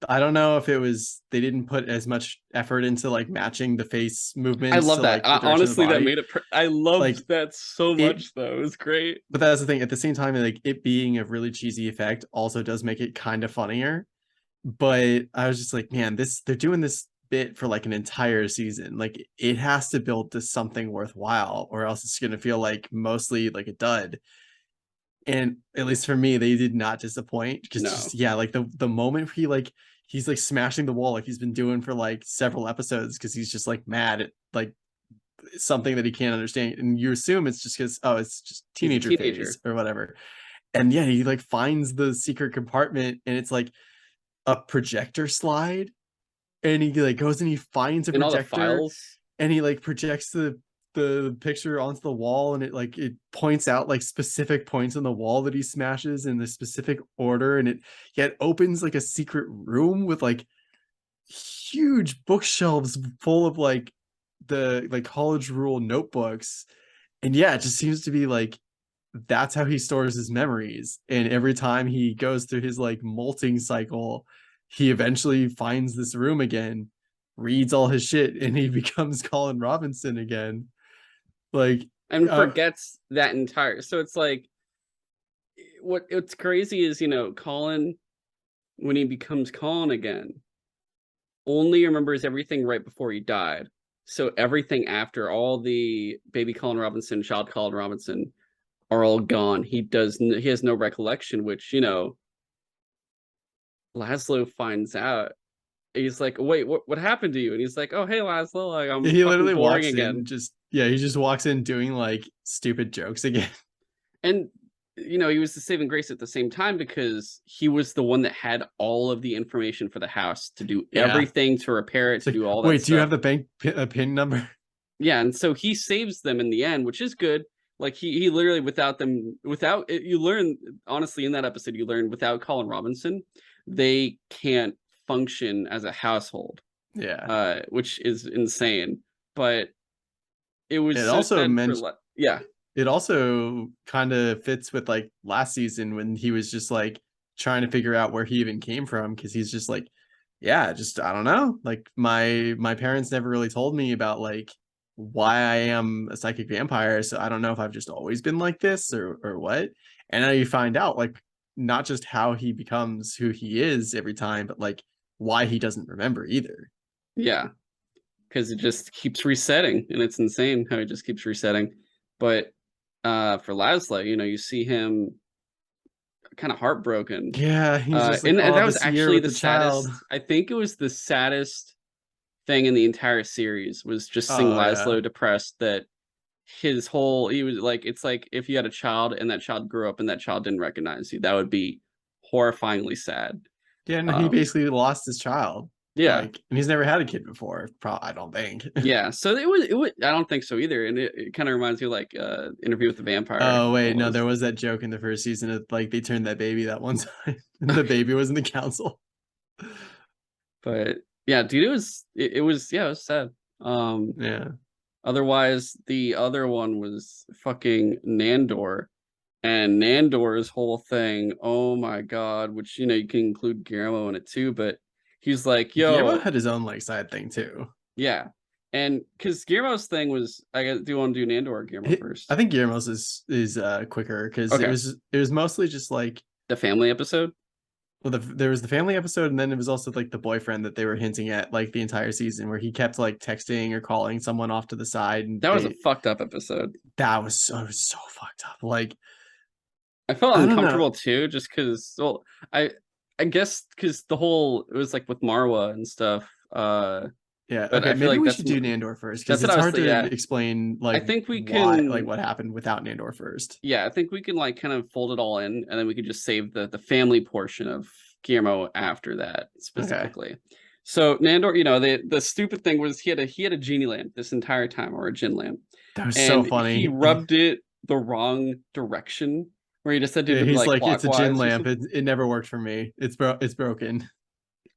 I don't know if it was they didn't put as much effort into like matching the face I movements love to that. like the direction of the Honestly, that body. made it I loved Like that so it much though. It was great. but that's the thing. At the same time, like it being a really cheesy effect also does make it kind of funnier. But I was just like, man, this they're doing this bit for like an entire season. Like it has to build to something worthwhile, or else it's gonna feel like mostly like a dud. And at least for me, they did not disappoint because just No. yeah, like the moment he's like smashing the wall like he's been doing for like several episodes because he's just like mad at like something that he can't understand, and you assume it's just because oh it's just He's a teenager phase teenager. or whatever. And yeah, he like finds the secret compartment and it's like a projector slide, and he like goes and he finds a And all the projector files. and he like projects the picture onto the wall, and it points out like specific points on the wall that he smashes in the specific order, and it opens like a secret room with like huge bookshelves full of like the like college rule notebooks. And yeah, it just seems to be like that's how he stores his memories. And every time he goes through his like molting cycle, he eventually finds this room again, reads all his shit, and he becomes Colin Robinson again. Like, And forgets that entire. So it's like what's crazy is, Colin, when he becomes Colin again, only remembers everything right before he died. So everything after, all the baby Colin Robinson, child Colin Robinson are all gone. He has no recollection, which, Laszlo finds out. He's like, "Wait, what happened to you?" And he's like, "Oh, hey Laszlo, like I'm he fucking literally boring walks in, again." just yeah, he just walks in doing like stupid jokes again. And he was the saving grace at the same time because he was the one that had all of the information for the house to do Yeah. everything, to repair it, It's to like, do all that wait, do you have stuff. the bank pin number? Yeah, and so he saves them in the end, which is good. Like he literally without it, you learn honestly in that episode you learn without Colin Robinson, they can't function as a household, Yeah. which is insane. But it was It so also sad for meant yeah. it also kind of fits with like last season when he was just like trying to figure out where he even came from, because he's just like, yeah, just I don't know, like my parents never really told me about like why I am a psychic vampire, so I don't know if I've just always been like this or what. And now you find out like not just how he becomes who he is every time, but like why he doesn't remember either. Yeah, because it just keeps resetting, and it's insane how it just keeps resetting. But for Laszlo, you see him kind of heartbroken. Yeah, he's just like, And oh, that was this year actually with the the child. saddest. I think it was the saddest thing in the entire series was just seeing Oh yeah. Laszlo depressed that he was like, it's like if you had a child and that child grew up and that child didn't recognize you, that would be horrifyingly sad. Yeah, no, he Um, basically lost his child. Yeah. Like, and he's never had a kid before. I don't think. Yeah. So it was I don't think so either. And it kind of reminds me of like Interview with the Vampire Oh wait, no, there almost. was that joke in the first season of like they turned that baby that one time, and the baby was in the council. But yeah, dude, it was yeah, it was sad. Um Yeah, Otherwise the other one was fucking Nandor. And Nandor's whole thing, oh my god, which you can include Guillermo in it too, but he's like, Guillermo yo, had his own like side thing too. yeah. And because Guillermo's thing was, do you want to do Nandor or Guillermo I first? think Guillermo's is quicker because it Okay. was mostly just like, The family episode? well, there was the family episode, and then it was also like the boyfriend that they were hinting at like the entire season, where he kept like texting or calling someone off to the side, and That was a they fucked up episode. that was so fucked up. Like, I felt I don't know. uncomfortable too, just because, well, I guess because it was like with Marwa and stuff. Yeah, But okay, I feel maybe like we should do Nandor first because that's what it's I was hard saying. to Yeah. explain I like think we why, like can what happened without Nandor first. Yeah, I think we can like kind of fold it all in, and then we could just save the family portion of Guillermo after that Okay, specifically. So Nandor, the stupid thing was he had a genie lamp this entire time, or a gin lamp, that was so and he funny. rubbed it the wrong direction, where he just said to Yeah, be he's like like, it's a gin clockwise or lamp. something. It never worked for me. It's broken, or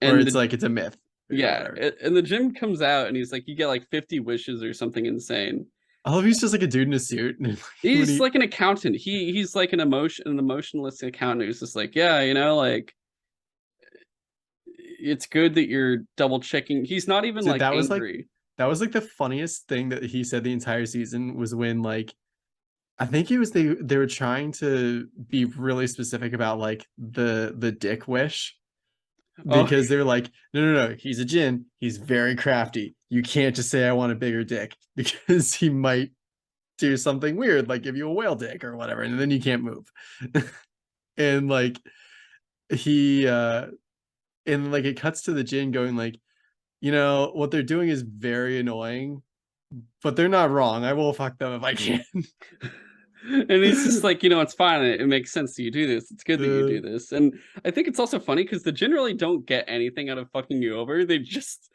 And it's the like it's a myth or yeah, whatever. and the gym comes out, and he's like, you get like 50 wishes or something insane. I love he's just like a dude in a suit, and when He's he like an accountant. He's like an emotionless accountant who's just like, yeah, like it's good that you're double checking. He's not even dude, like angry. that was like the funniest thing that he said the entire season was when like I think it was they were trying to be really specific about like the dick wish Oh, because they're like, no, he's a djinn. He's very crafty. You can't just say I want a bigger dick because he might do something weird, like give you a whale dick or whatever, and then you can't move. And like he and like it cuts to the djinn going like, what they're doing is very annoying, but they're not wrong. I will fuck them if I can. and he's just like, it's fine. It makes sense that you do this. It's good that you do this. And I think it's also funny because they generally don't get anything out of fucking you over. They just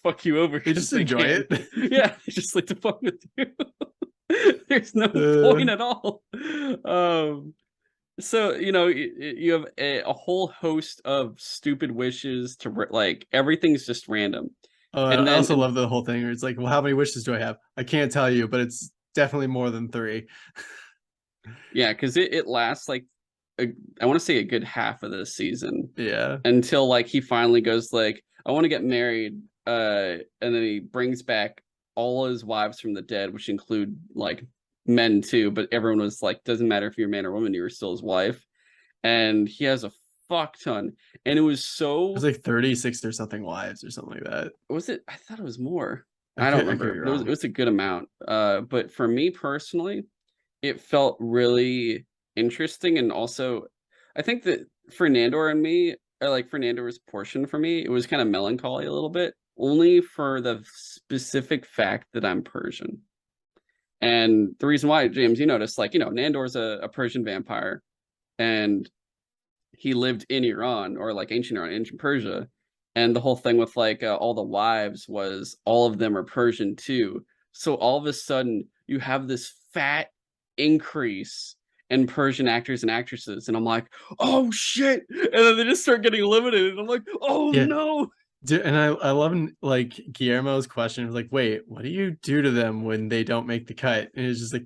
fuck you over They because just they enjoy can. it. Yeah, they just like to fuck with you. There's no uh, point at all. Um, So, you have a whole host of stupid wishes like everything's just random. And I then, also love the whole thing where it's like, well, how many wishes do I have? I can't tell you, but it's definitely more than three. yeah, because it lasts like, I want to say a good half of the season Yeah. until like he finally goes like, I want to get married. And then he brings back all his wives from the dead, which include like men too, but everyone was like, doesn't matter if you're a man or woman, you were still his wife. And he has a fuck ton. And it was It was so like 36 or something wives or something like that. was it? I thought it was more. I don't I could be remember, but it wrong. was a good amount. But for me personally, it felt really interesting, and also, I think that for Nandor and me, or like for Nandor's portion for me, it was kind of melancholy a little bit, only for the specific fact that I'm Persian. And the reason why, James, you noticed, like, Nandor's a Persian vampire, and he lived in Iran, or like ancient Iran, ancient Persia, and the whole thing with like all the wives was all of them are Persian too. So all of a sudden you have this fat increase in Persian actors and actresses, and I'm like, oh shit! And then they just start getting eliminated, and I'm like, oh Yeah. no! Dude, and I love like Guillermo's question. It was like, wait, what do you do to them when they don't make the cut? And it's just like,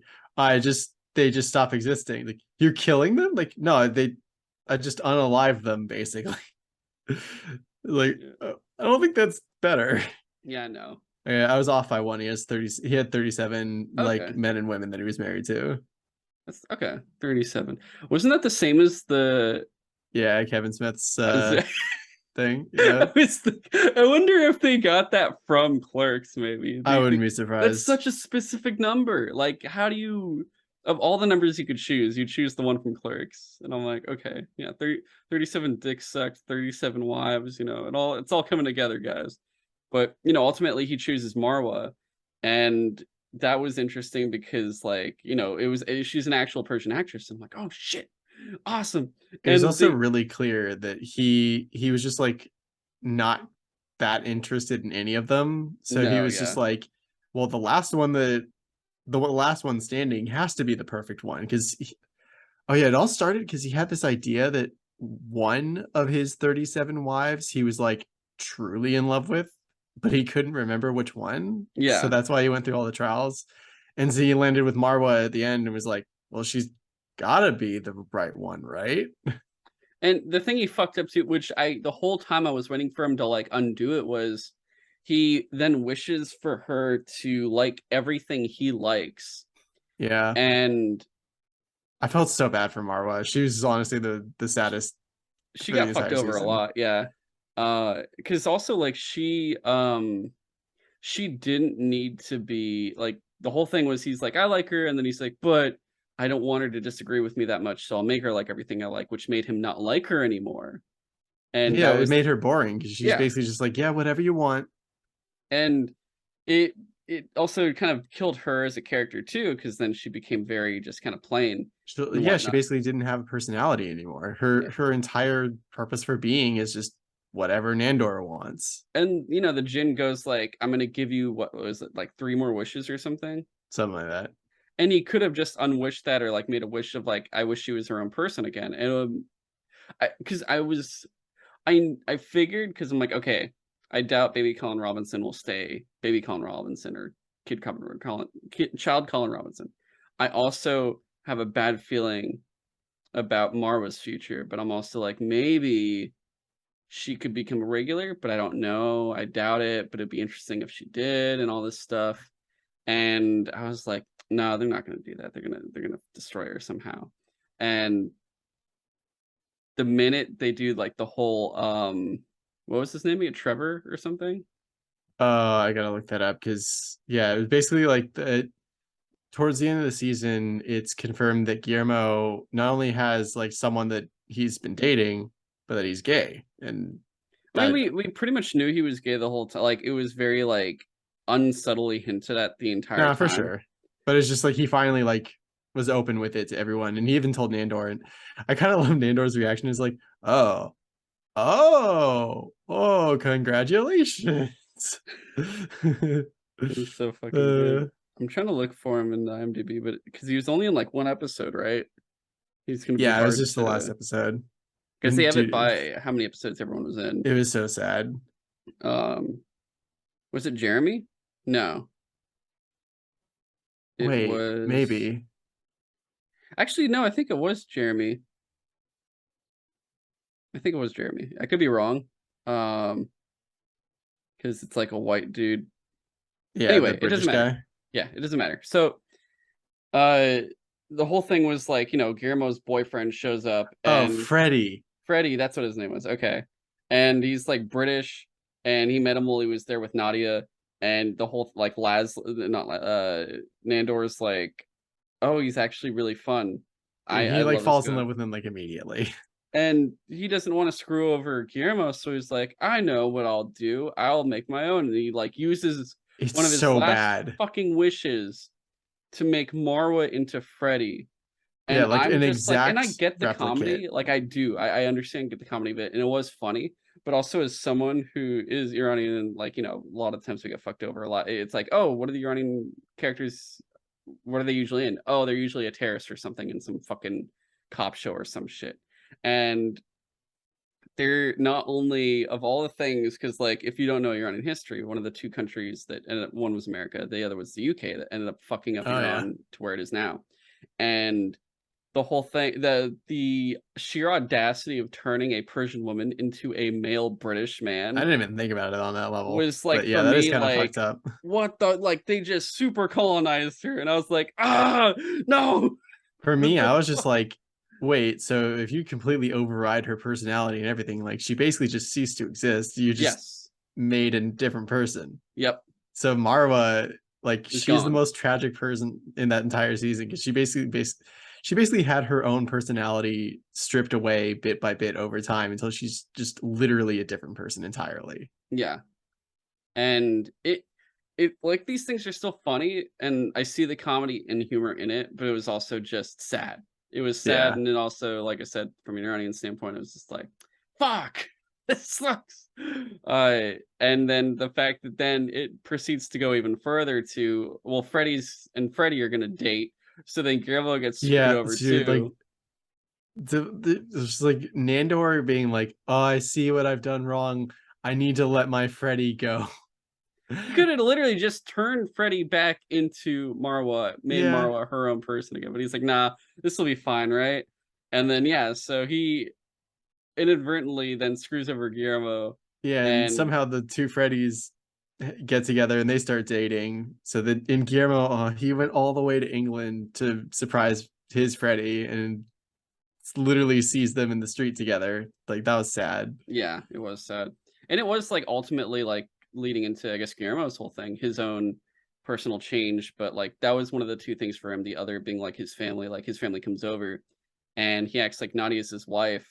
they just stop existing. Like, you're killing them? Like, no, I just unalive them basically. Like, Yeah, I don't think that's better. yeah, no. Yeah, I was off by one. He had 37 like Okay, men and women that he was married to. that's okay. 37. Wasn't that the same as the? Yeah, Kevin Smith's As thing. Yeah. I wonder if they got that from Clerks, maybe. I wouldn't be That's surprised. such a specific number. Like, how do you, of all the numbers you could choose, you choose the one from Clerks. And I'm like, okay, yeah, 37 dicks sucked, 37 wives, it's all coming together, guys. But, ultimately he chooses Marwa. And that was interesting because, like, she's an actual Persian actress. I'm like, oh shit, awesome. It was And also they, really clear that he was just like not that interested in any of them. So he No, was just yeah. like, well, the last one standing has to be the perfect one because oh yeah, it all started because he had this idea that one of his 37 wives he was like truly in love with, but he couldn't remember which one. So Yeah. that's why he went through all the trials. And so he landed with Marwa at the end and was like, well, she's gotta be the right one, right? And the thing he fucked up too, which the whole time I was waiting for him to like undo it, was he then wishes for her to like everything he likes. Yeah. And I felt so bad for Marwa. She was honestly the saddest she for the got fucked entire over a season. lot, yeah. Because also like she didn't need to be like, the whole thing was he's like, I like her, and then he's like, but I don't want her to disagree with me that much, so I'll make her like everything I like, which made him not like her anymore. And Yeah, that it was made her boring because she's yeah. basically just like, yeah, whatever you want. And it it also kind of killed her as a character too, because then she became very just kind of plain and Yeah, she whatnot. basically didn't have a personality anymore. Yeah. Her entire purpose for being is just whatever Nandor wants. And the Jinn goes like, I'm gonna give you, what was it, like 3 more wishes or something? Something like that. And he could have just unwished that, or like made a wish of like, I wish she was her own person again. And because I figured, because I'm like, okay, I doubt baby Colin Robinson will stay baby Colin Robinson, or child Colin Robinson. I also have a bad feeling about Marwa's future, but I'm also like, maybe she could become a regular, but I don't know. I doubt it, but it'd be interesting if she did, and all this stuff. And I was like, no, they're not gonna do that. They're gonna destroy her somehow. And the minute they do like the whole what was his name again? Trevor or something? I gotta look that up because yeah, it was basically like towards the end of the season, it's confirmed that Guillermo not only has like someone that he's been dating, but that he's gay, and I mean, that we pretty much knew he was gay the whole time. Like, it was very like unsubtly hinted at the entire nah, for time. sure. But it's just like he finally like was open with it to everyone, and he even told Nandor, and I kind of love Nandor's reaction. Is like, oh, oh, congratulations. It was so fucking good. uh, I'm trying to look for him in the IMDb, but because he was only in like one episode, right? He's gonna be yeah, it was hard just the last to, episode, because they and have it dude, by how many episodes everyone was in. it was so sad. Um, was it Jeremy? No, it Wait, was maybe. actually no. I think it was Jeremy. I think it was Jeremy. I could be wrong. Um, because it's like a white dude. Yeah, the Anyway, it doesn't British matter. guy. Yeah, it doesn't matter. So, uh, the whole thing was like, Guillermo's boyfriend shows up, Oh, and Freddie. Freddie, that's what his name was. Okay. And he's like British, and he met him while he was there with Nadia, and the whole like not Nandor's like, oh, he's actually really fun. And I he like love this falls in guy. love with him like immediately. And he doesn't want to screw over Guillermo, so he's like, I know what I'll do. I'll make my own. And he like uses It's one of his so last bad. fucking wishes to make Marwa into Freddy. Yeah, And like I'm an just like, and I exact get the replicate. comedy, like I do, I understand, get the comedy bit, and it was funny. But also, as someone who is Iranian, and like, a lot of times we get fucked over a lot. It's like, oh, what are the Iranian characters? What are they usually in? Oh, they're usually a terrorist or something in some fucking cop show or some shit. And they're not only, of all the things, because like, if you don't know Iranian history, one of the two countries that ended up, one was America, the other was the UK, that ended up fucking up Oh yeah. Iran to where it is now. And the whole thing, the sheer audacity of turning a Persian woman into a male British I man didn't even think about it on that level. was like, But for yeah, that is me, kind of fucked like, up. what the, like, they just super colonized her, and I was like, ah, no, For what me, the I was just fuck? like, wait, so if you completely override her personality and everything, like she basically just ceased to exist. You just Yes, made a different person. yep, So Marwa, like it's she's the gone. most tragic person in that entire season because she basically had her own personality stripped away bit by bit over time until she's just literally a different person entirely. Yeah, and it like, these things are still funny, and I see the comedy and humor in it, but it was also just sad. It was sad, Yeah. and then also, like I said, from an Iranian standpoint, it was just like, fuck. This sucks. And then the fact that then it proceeds to go even further to, well, Freddy's and Freddy are gonna date, so then Guillermo gets screwed Yeah, over dude, like too. just like Nandor being like, "Oh, I see what I've done wrong. I need to let my Freddy go." He could have literally just turned Freddy back into Marwa, made Yeah, Marwa her own person again, but he's like, nah, this will be fine, right? And then yeah, so he inadvertently then screws over Guillermo, yeah, and and somehow the two Freddys get together and they start dating. So that in Guillermo, he went all the way to England to surprise his Freddy and literally sees them in the street together. Like that was sad. yeah, it was sad. And it was like ultimately like leading into, I guess, Guillermo's whole thing, his own personal change. But like that was one of the two things for him. The other being like his family comes over and he acts like Nadia's his wife.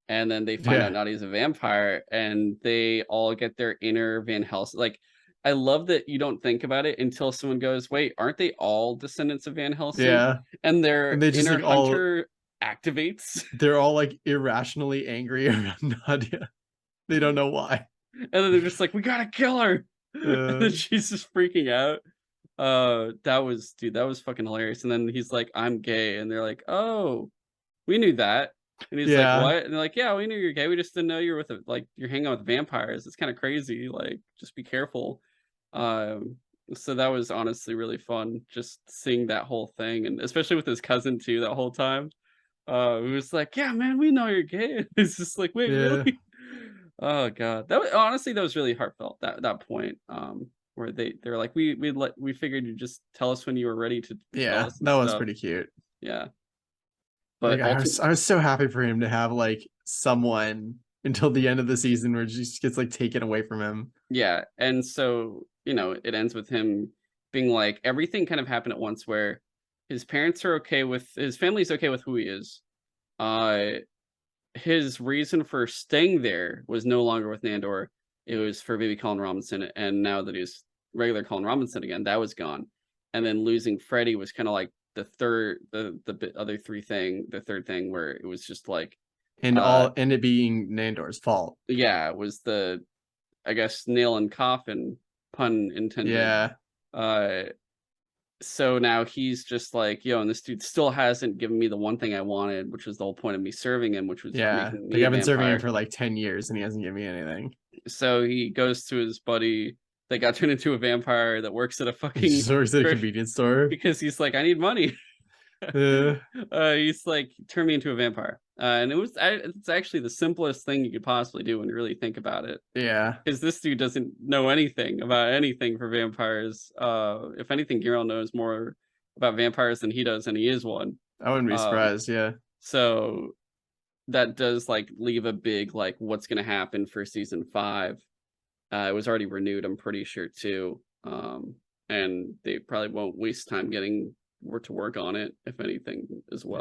And then they find out Yeah, Nadia's a vampire and they all get their inner Van Helsing. Like, I love that you don't think about it until someone goes, wait, aren't they all descendants of Van Helsing? yeah, And and their they just inner like all hunter activates. they're all like irrationally angry around Nadia. They don't know why. And then they're just like, we gotta kill her. And then Uh, she's just freaking out. That was, dude, that was fucking hilarious. And then he's like, I'm gay. And they're like, oh, we knew that. And he's like, yeah, what? And they're like, yeah, we knew you're gay. We just didn't know you're with like you're hanging out with vampires. It's kind of crazy. Like, just be careful. Um, so that was honestly really fun, just seeing that whole thing, and especially with his cousin too. That whole time, it was like, yeah, man, we know you're gay. It's just like, wait, yeah, really? Oh god, that was honestly that was really heartfelt. That point, where they're like, we figured you'd just tell us when you were ready to tell yeah. us and That was stuff. pretty cute. Yeah, Like but I was so happy for him to have like someone until the end of the season where it just gets like taken away from him. yeah, and so, it ends with him being like everything kind of happened at once where his parents are okay with his family's okay with who he is. Uh, his reason for staying there was no longer with Nandor. It was for baby Colin Robinson, and now that he's regular Colin Robinson again, that was gone. And then losing Freddie was kind of like the third thing where it was just like, And uh, all and it being Nandor's fault. yeah, it was the, I guess, nail and coffin, pun intended. Yeah. Uh, so now he's just like, yo, and this dude still hasn't given me the one thing I wanted, which was the whole point of me serving him, which was Yeah. making Like me a I've been serving him vampire. for like 10 years and he hasn't given me anything. So he goes to his buddy that got turned into a vampire that works at a He fucking just works at a convenience store. because he's like, I need money. Uh, He's like, turn me into a vampire. And it's actually the simplest thing you could possibly do when you really think about it. yeah. Because this dude doesn't know anything about anything for vampires. If anything, Geralt knows more about vampires than he does, and he is one. I wouldn't be Um, surprised. Yeah. so that does like leave a big like what's gonna happen for season 5. It was already renewed, I'm pretty sure too. And they probably won't waste time getting work to work on it, if anything, as Yeah.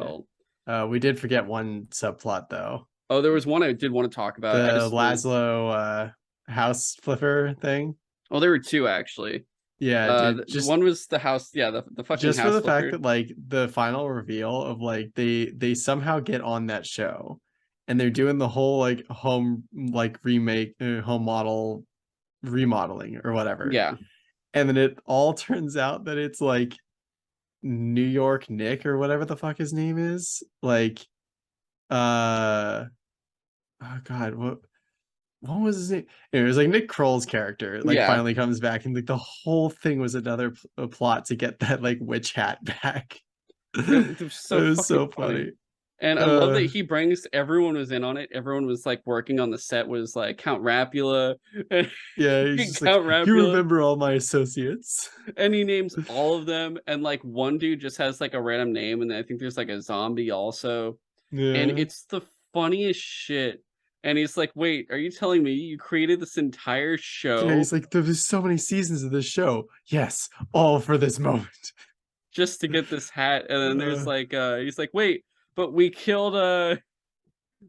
well. We did forget one subplot though. Oh, there was one I did want to talk about. I The just will. Laszlo house flipper thing. Oh, there were two actually. Yeah, dude. The one was the house, yeah, the fucking Just for house the fact flipper. that like the final reveal of like they somehow get on that show and they're doing the whole like home like remake home model remodeling or whatever. Yeah, And then it all turns out that it's like New York Nick or whatever the fuck his name is. Like uh oh god, what was his name? It was like Nick Kroll's character like yeah. finally comes back and like the whole thing was another plot to get that like witch hat back. It was It so was fucking so funny. funny. And I love that Uh he brings everyone was in on it. Everyone was like working on the set was like Count Rapula and yeah, he's just like, Count you Rapula, remember all my associates. and he names all of them. And like one dude just has like a random name, and I think there's like a zombie also. And Yeah. it's the funniest shit. And he's like, wait, are you telling me you created this entire Yeah, show he's like, there's so many seasons of this show. Yes, all for this moment. just to get this hat? And then there's Uh, like he's like, wait, but we killed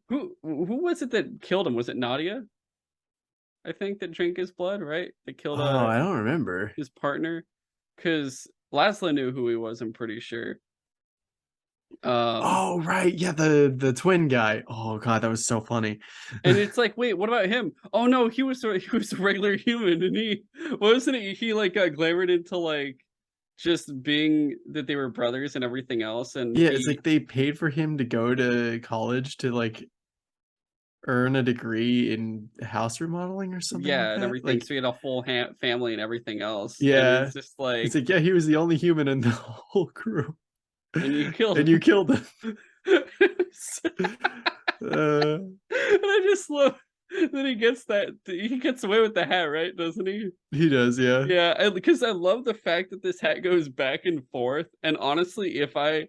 who was it that killed him? Was it Nadia? I think that drank his blood, right? That killed oh, I don't remember. his partner. Because Laszlo knew who he was, I'm pretty sure. Um, Oh right, yeah, the twin guy. Oh god, that was so funny. and it's like, wait, what about him? Oh no, he was a regular human, and he wasn't he like got glamored into like just being that they were brothers and everything else, and Yeah, it's he like they paid for him to go to college to like earn a degree in house remodeling or something like yeah and that. everything. Like, So he had a full family and everything else, and yeah, it's just it's like, like, yeah, he was the only human in the whole crew, and you killed and you him. killed him. And Uh, I just love that he gets away with the hat, right? Doesn't he? he does, yeah. Yeah, because I love the fact that this hat goes back and forth. And honestly, if uh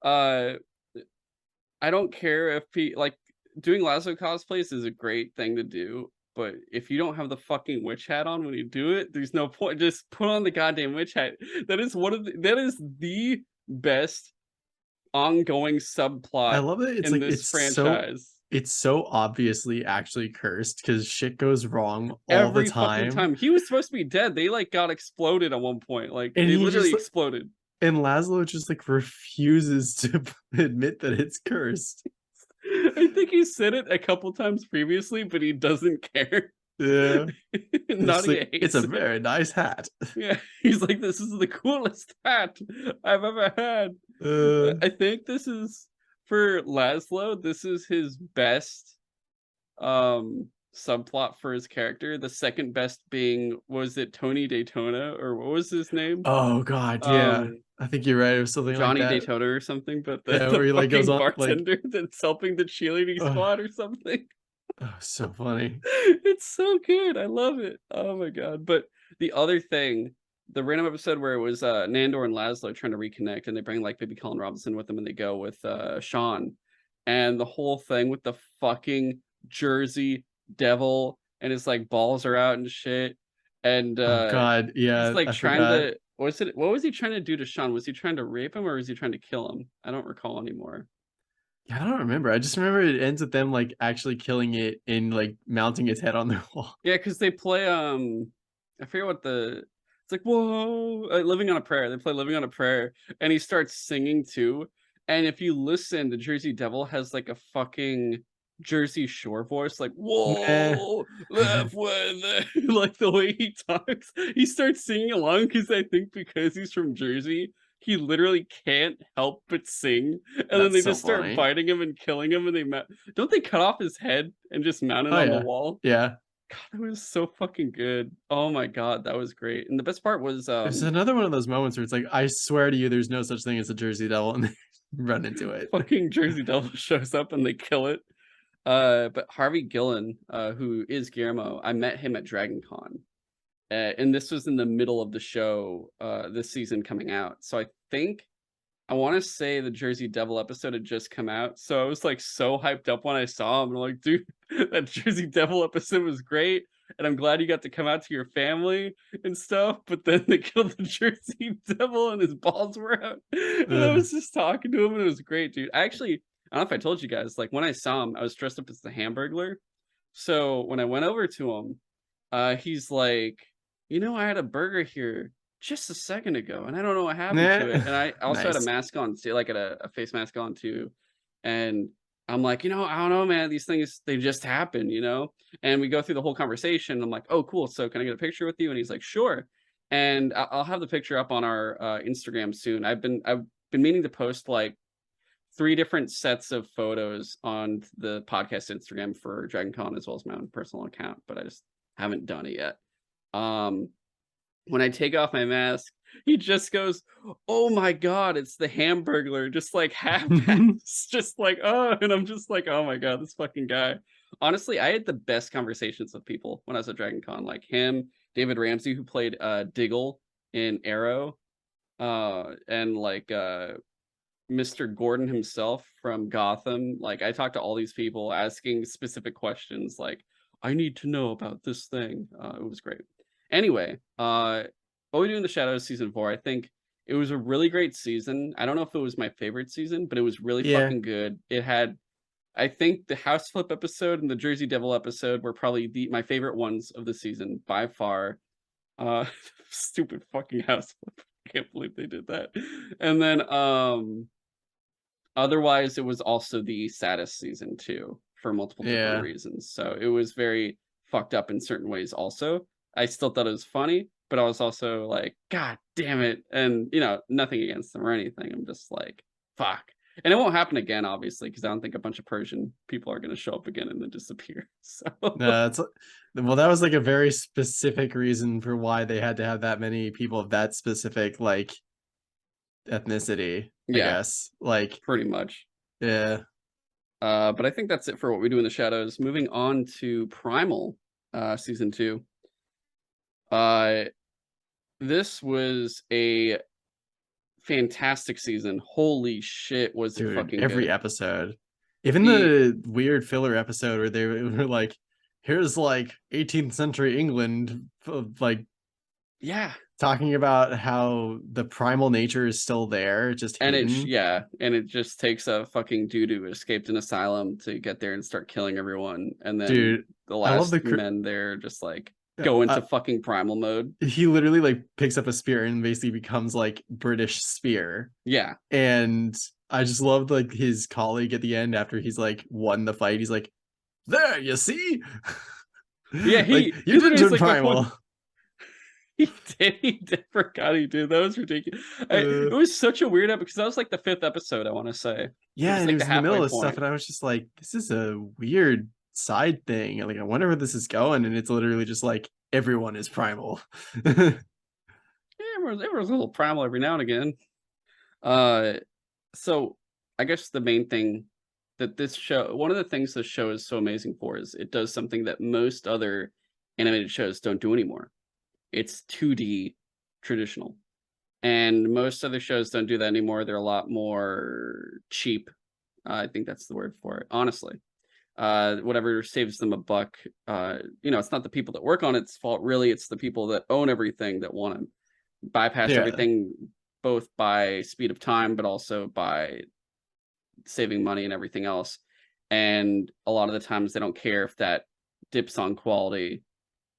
I don't care if he like doing Lazo cosplays is a great thing to do, but if you don't have the fucking witch hat on when you do it, there's no point. Just put on the goddamn witch hat. That is the best ongoing I subplot love it. It's in like this franchise. it's so obviously actually cursed because shit goes wrong all the Every fucking time. time. He was supposed to be dead. They like got exploded at one point. Like And they he literally just exploded. and Laszlo just like refuses to admit that it's cursed. I think he said it a couple times previously, but he doesn't care. Yeah. It's Nadia like it's a hates it. very nice hat. Yeah, he's like, this is the coolest hat I've ever had. Uh I think this is for Laszlo, this is his best subplot for his character. The second best being, was it Tony Daytona or what was his name? oh god, yeah. Um I think you're right. It was something like Johnny that. Daytona or something, but Yeah, the where he like goes fucking on like bartender that's helping the cheerleading oh, squad or something. oh so funny. It's so good. I love it. Oh my god. But the other thing, the random episode where it was Nandor and Laszlo trying to reconnect, and they bring like baby Colin Robinson with them, and they go with Sean, and the whole thing with the fucking Jersey Devil, and his like balls are out and shit, and Oh god, he's yeah, like I trying forgot. to, what was he trying to do to Sean? Was he trying to rape him or was he trying to kill him? I don't recall anymore. Yeah, I don't remember. I just remember it ends with them like actually killing it and like mounting its head on their wall. Yeah, because they play, I forget what it's like, "Whoa," Living on a Prayer. They play Living on a Prayer, and he starts singing too, and if you listen, the Jersey Devil has, like, a fucking Jersey Shore voice, like, Meh. "Whoa, left when the" like, the way he talks, he starts singing along because he's from Jersey, he literally can't help but sing, and then That's they so just start funny. biting him and killing him, and they don't they cut off his head and just mount it Oh on the yeah. wall? Yeah. God, that was so fucking good. Oh my god, that was great. And the best part was It's another one of those moments where it's like, I swear to you, there's no such thing as a Jersey Devil, and they run into it. fucking Jersey Devil shows up and they kill it. But Harvey Gillen, who is Guillermo, I met him at Dragon Con. And this was in the middle of the show, this season coming out. So I think I want to say the Jersey Devil episode had just come out. So I was like so hyped up when I saw him. And I'm like, dude, that Jersey Devil episode was great. And I'm glad you got to come out to your family and stuff. But then they killed the Jersey Devil and his balls were out. And I Ugh. was just talking to him and it was great, dude. Actually, I don't know if I told you guys, like when I saw him, I was dressed up as the Hamburglar. So when I went over to him, he's like, you know, I had a burger here just a second ago, and I don't know what happened to it. Nah. And I also had a Nice. mask on too, like a face mask on too. And I'm like, you know, I don't know, man. These things they just happen, you know. And we go through the whole conversation. I'm like, oh, cool. So can I get a picture with you? And he's like, sure. And I'll have the picture up on our Instagram soon. I've been meaning to post like 3 different sets of photos on the podcast Instagram for Dragon Con as well as my own personal account, but I just haven't done it yet. Um, when I take off my mask, he just goes, "Oh my god, it's the Hamburglar," just like half-ass, just like, "Oh," and I'm just like, "Oh my god, this fucking guy." Honestly, I had the best conversations with people when I was at Dragon Con, like him, David Ramsey, who played Diggle in Arrow, and like Mr. Gordon himself from Gotham. Like I talked to all these people asking specific questions like, I need to know about this thing. It was great. Anyway, what we do in the Shadows season 4, I think it was a really great season. I don't know if it was my favorite season, but it was really Yeah. fucking good. It had, I think the House Flip episode and the Jersey Devil episode were probably my favorite ones of the season by far. Uh stupid fucking House Flip. I can't believe they did that. And then otherwise it was also the saddest season too, for multiple different Yeah. reasons. So it was very fucked up in certain ways also. I still thought it was funny, but I was also like, God damn it. And nothing against them or anything. I'm just like, fuck. And it won't happen again, obviously, because I don't think a bunch of Persian people are going to show up again and then disappear. So It's well, that was like a very specific reason for why they had to have that many people of that specific like ethnicity, I yeah, guess. Like, pretty much. yeah, But I think that's it for what we do in the shadows. Moving on to Primal, season 2. Uh, this was a fantastic season. Holy shit, was it dude, fucking every good. episode. Even The the weird filler episode where they were like, here's like 18th century England, like Yeah, talking about how the primal nature is still there, just and hidden. and it just takes a fucking dude who escaped an asylum to get there and start killing everyone, and then Dude, the I love last men there just like go into uh, fucking primal mode. he literally like picks up a spear and basically becomes like British spear. Yeah, And I just loved like his colleague at the end after he's like won the fight. He's like, there, you see? yeah, Like, he you did literally is turn like primal. he did forgot he did. That was ridiculous. Uh, It was such a weird episode because that was like the 5th episode, I want to say. It yeah, was and it like the was in the halfway middle of stuff, point. and I was just like, this is a weird side thing. Like, I wonder where this is going. And it's literally just like everyone is primal. Yeah, it was a little primal every now and again. Uh, so I guess the main thing that this show, one of the things this show is so amazing for, is it does something that most other animated shows don't do anymore. It's 2D traditional. And most other shows don't do that anymore. They're a lot more cheap. I think that's the word for it, honestly. Whatever saves them a buck. It's not the people that work on its fault, really. It's the people that own everything that want to bypass Yeah. everything, both by speed of time, but also by saving money and everything else. And a lot of the times they don't care if that dips on quality,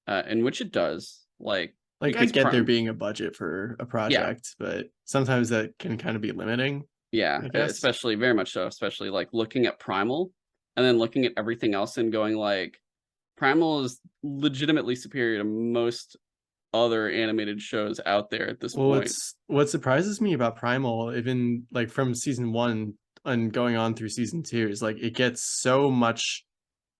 in which it does. Like, Like, I because get there Prime, being a budget for a yeah, project, but sometimes that can kind of be limiting, yeah, I guess. especially very much so, especially like looking at Primal and then looking at everything else and going like, Primal is legitimately superior to most other animated shows out there at this Well, point. what surprises me about Primal, even like from season one and going on through season two, is like it gets so much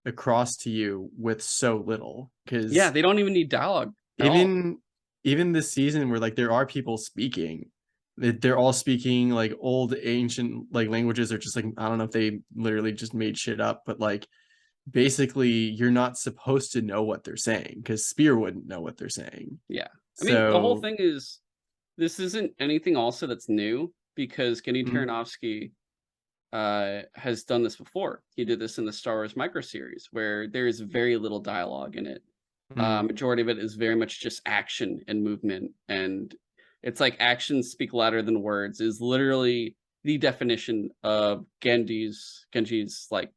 across to you with so little. Yeah, Because they don't even need dialogue at all. even even this season where like there are people speaking, they're all speaking like old ancient like languages, or just like I don't know if they literally just made shit up, but like basically you're not supposed to know what they're saying because Spear wouldn't know what they're saying. Yeah. I mean, the whole So thing is this isn't anything also that's new because Kenny mm, Taranovsky has done this before. He did this in the Star Wars micro series where there is very little dialogue in it. mm, Majority of it is very much just action and movement, and it's like actions speak louder than words is literally the definition of Genji's like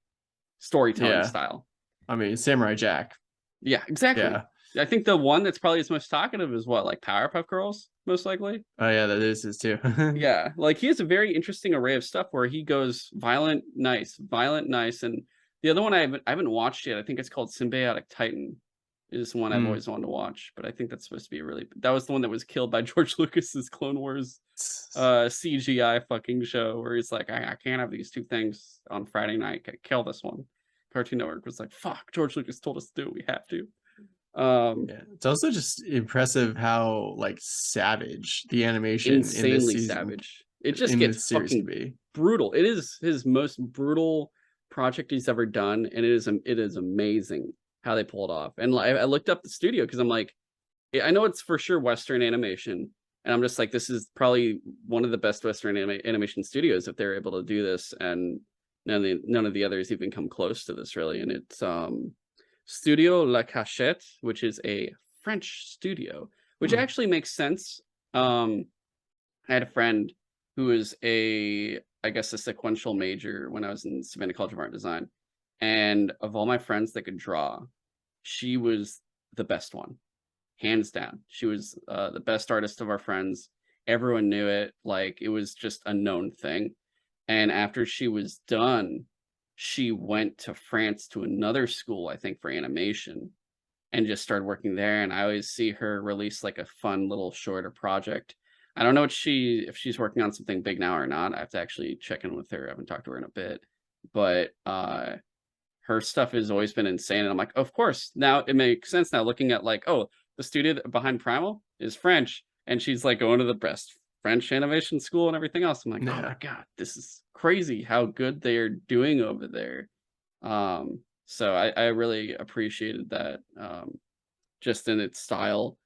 storytelling yeah, style. I mean Samurai Jack. Yeah, exactly. Yeah. I think the one that's probably his most talkative is what, like Powerpuff Girls, most likely. Oh yeah, that is his too. Yeah, like he has a very interesting array of stuff where he goes violent, nice, and the other one I haven't watched yet. I think it's called Symbiotic Titan, is one I've Mm. always wanted to watch, but I think that's supposed to be a really that was the one that was killed by George Lucas's Clone Wars CGI fucking show where he's like, I can't have these two things on Friday night. Kill this one. Cartoon Network was like, fuck, George Lucas told us to do it, we have to. Yeah, it's also just impressive how like savage the animation in this Insanely season, savage. It just in gets this series, can fucking be. brutal. It is his most brutal project he's ever done, and it is amazing how they pull it off. And I looked up the studio because I'm like, I know it's for sure Western animation, and I'm just like, this is probably one of the best Western animation studios if they're able to do this, and none of the others even come close to this really. And it's Studio La Cachette, which is a French studio, which Hmm. actually makes sense. I had a friend who was I guess, a sequential major when I was in Savannah College of Art and Design. And of all my friends that could draw, she was the best one, hands down. She was the best artist of our friends. Everyone knew it. Like, it was just a known thing. And after she was done, she went to France to another school, I think, for animation, and just started working there. And I always see her release like a fun little shorter project. I don't know what if she's working on something big now or not. I have to actually check in with her. I haven't talked to her in a bit. But her stuff has always been insane. And I'm like, of course, now it makes sense now looking at like, oh, the studio behind Primal is French. And she's like going to the best French animation school and everything else. I'm like, oh Yeah. my God, this is crazy how good they are doing over there. So I really appreciated that, just in its style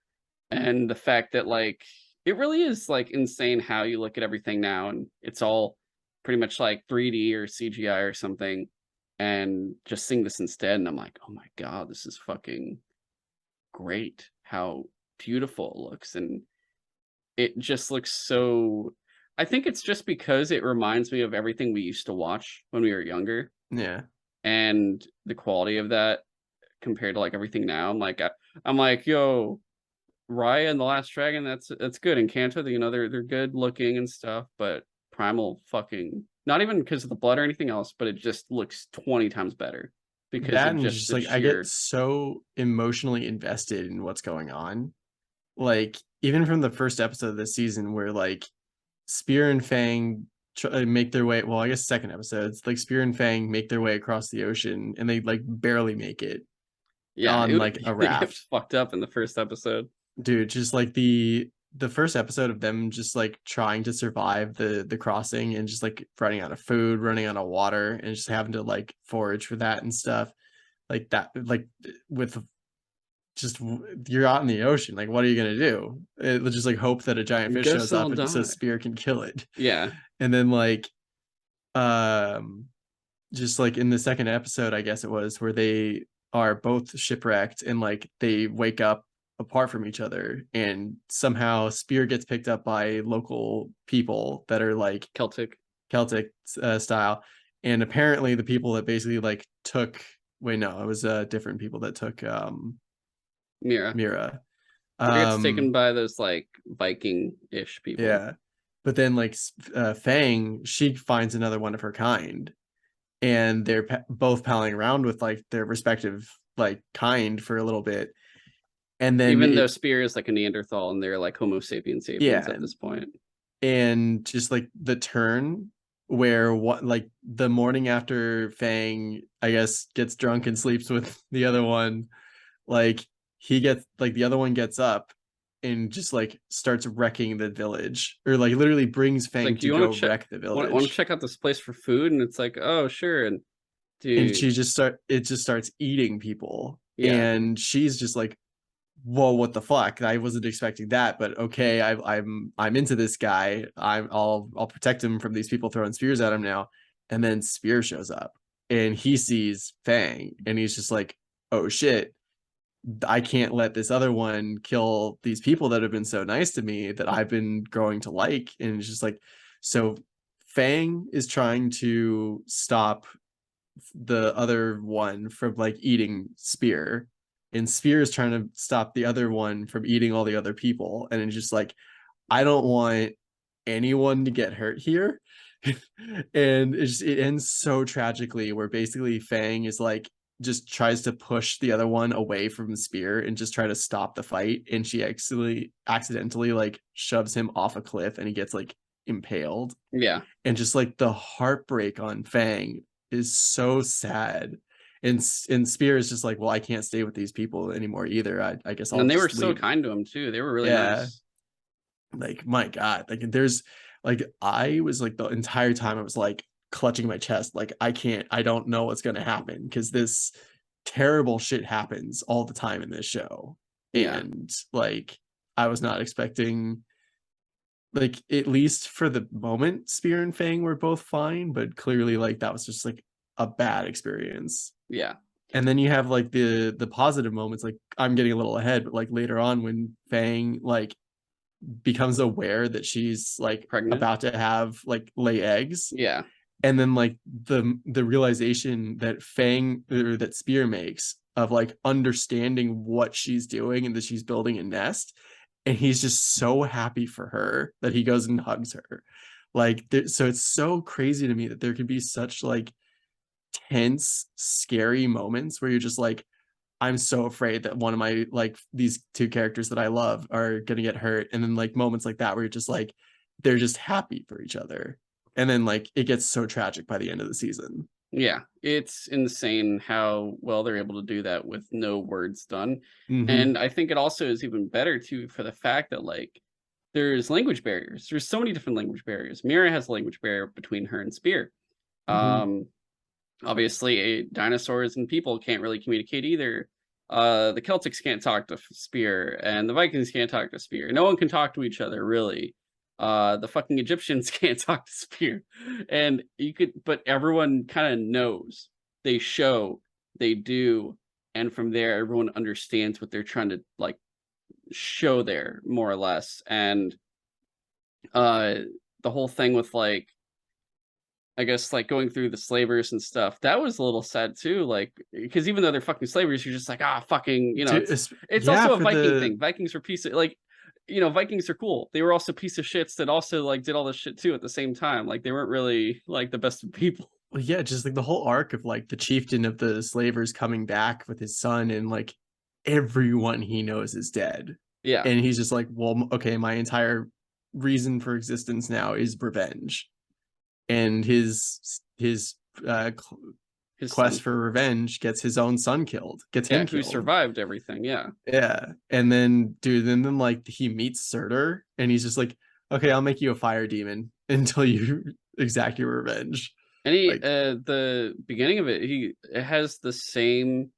and the fact that like it really is like insane how you look at everything now and it's all pretty much like 3D or CGI or something, and just seeing this instead, and I'm like, oh my God, this is fucking great. How beautiful it looks, and it just looks so. I think it's just because it reminds me of everything we used to watch when we were younger, Yeah. and the quality of that compared to like everything now. I'm like, yo, Raya and the Last Dragon, that's good. And Kanto, you know, they're good looking and stuff, but Primal fucking not even because of the blood or anything else, but it just looks 20 times better because That of and just just the like I get sheer. so emotionally invested in what's going on. Like even from the first episode of this season where like Spear and Fang make their way, well, I guess second episode, it's like Spear and Fang make their way across the ocean and they like barely make it Yeah, on like a they get raft. fucked up in the first episode. Dude, just like the first episode of them just like trying to survive the crossing and just like running out of food, running out of water, and just having to like forage for that and stuff. Like that, like with just you're out in the ocean. Like, what are you gonna do? Just like hope that a giant fish Guess shows I'll up and so die. Spear can kill it. Yeah, And then like um just like in the second episode, I guess it was, where they are both shipwrecked and like they wake up apart from each other, and somehow Spear gets picked up by local people that are like Celtic. Celtic style, and apparently the people that basically like took, wait, no, it was different people that took Mira. Mira. Mira gets taken um by those like Viking-ish people. yeah, but then like Fang, she finds another one of her kind, and they're both palling around with like their respective like kind for a little bit, and then Even though it, Spear is like a Neanderthal and they're like Homo sapiens sapiens yeah, at this point. and just like the turn where what, like the morning after Fang, I guess, gets drunk and sleeps with the other one, like he gets like the other one gets up and just like starts wrecking the village, or like literally brings It's Fang like, to you want go to check wreck the want to village. check out this place for food? And it's like, oh sure. And And dude, she just starts eating people, yeah. and she's just like, whoa, what the fuck? I wasn't expecting that, but okay, I'm into this guy. I'll protect him from these people throwing spears at him now. And then Spear shows up and he sees Fang and he's just like, oh shit, I can't let this other one kill these people that have been so nice to me that I've been growing to like. And it's just like, so Fang is trying to stop the other one from like eating Spear, and Spear is trying to stop the other one from eating all the other people, and it's just like, I don't want anyone to get hurt here. And it ends so tragically where basically Fang is like just tries to push the other one away from Spear and just try to stop the fight, and she actually accidentally like shoves him off a cliff and he gets like impaled. Yeah. And just like the heartbreak on Fang is so sad. And Spear is just like, well, I can't stay with these people anymore either. I guess I'll And they were just so leave. kind to him too. They were really Yeah, nice. like my God, like there's like I was like the entire time I was like clutching my chest, like I don't know what's gonna happen because this terrible shit happens all the time in this show, Yeah. and like I was not expecting, like at least for the moment Spear and Fang were both fine, but clearly like that was just like a bad experience. Yeah. And then you have like the positive moments, like I'm getting a little ahead, but like later on when Fang like becomes aware that she's like Pregnant. about to have like lay eggs, Yeah. and then like the realization that Fang, or that Spear makes, of like understanding what she's doing and that she's building a nest, and he's just so happy for her that he goes and hugs her. Like so it's so crazy to me that there could be such like tense, scary moments where you're just like, I'm so afraid that one of my like these two characters that I love are gonna get hurt. And then like moments like that where you're just like, they're just happy for each other. And then like it gets so tragic by the end of the season. Yeah, it's insane how well they're able to do that with no words done. Mm-hmm. And I think it also is even better too for the fact that like there's language barriers. There's so many different language barriers. Mira has a language barrier between her and Spear. Mm-hmm. Um, obviously, dinosaurs and people can't really communicate either. The Celtics can't talk to Spear, and the Vikings can't talk to Spear. No one can talk to each other really. The fucking Egyptians can't talk to Spear, and you could, but everyone kind of knows. They show, they do, and from there, everyone understands what they're trying to like show there, more or less. And uh, the whole thing with like I guess, like, going through the slavers and stuff, that was a little sad too, like, because even though they're fucking slavers, you're just like, "Ah, fucking," Dude, it's yeah, also a for Viking the thing. Vikings were piece of like, Vikings are cool. They were also piece of shits that also, like, did all this shit too at the same time. Like, they weren't really, like, the best of people. well, yeah, just like the whole arc of like the chieftain of the slavers coming back with his son and like everyone he knows is dead. Yeah, And he's just like, well, okay, my entire reason for existence now is revenge. And his uh his quest son. for revenge gets his own son killed, gets Yeah, him who killed. survived everything, yeah. Yeah. And then dude, and then like he meets Surtur and he's just like, okay, I'll make you a fire demon until you exact your revenge. And Like, the beginning of it has the same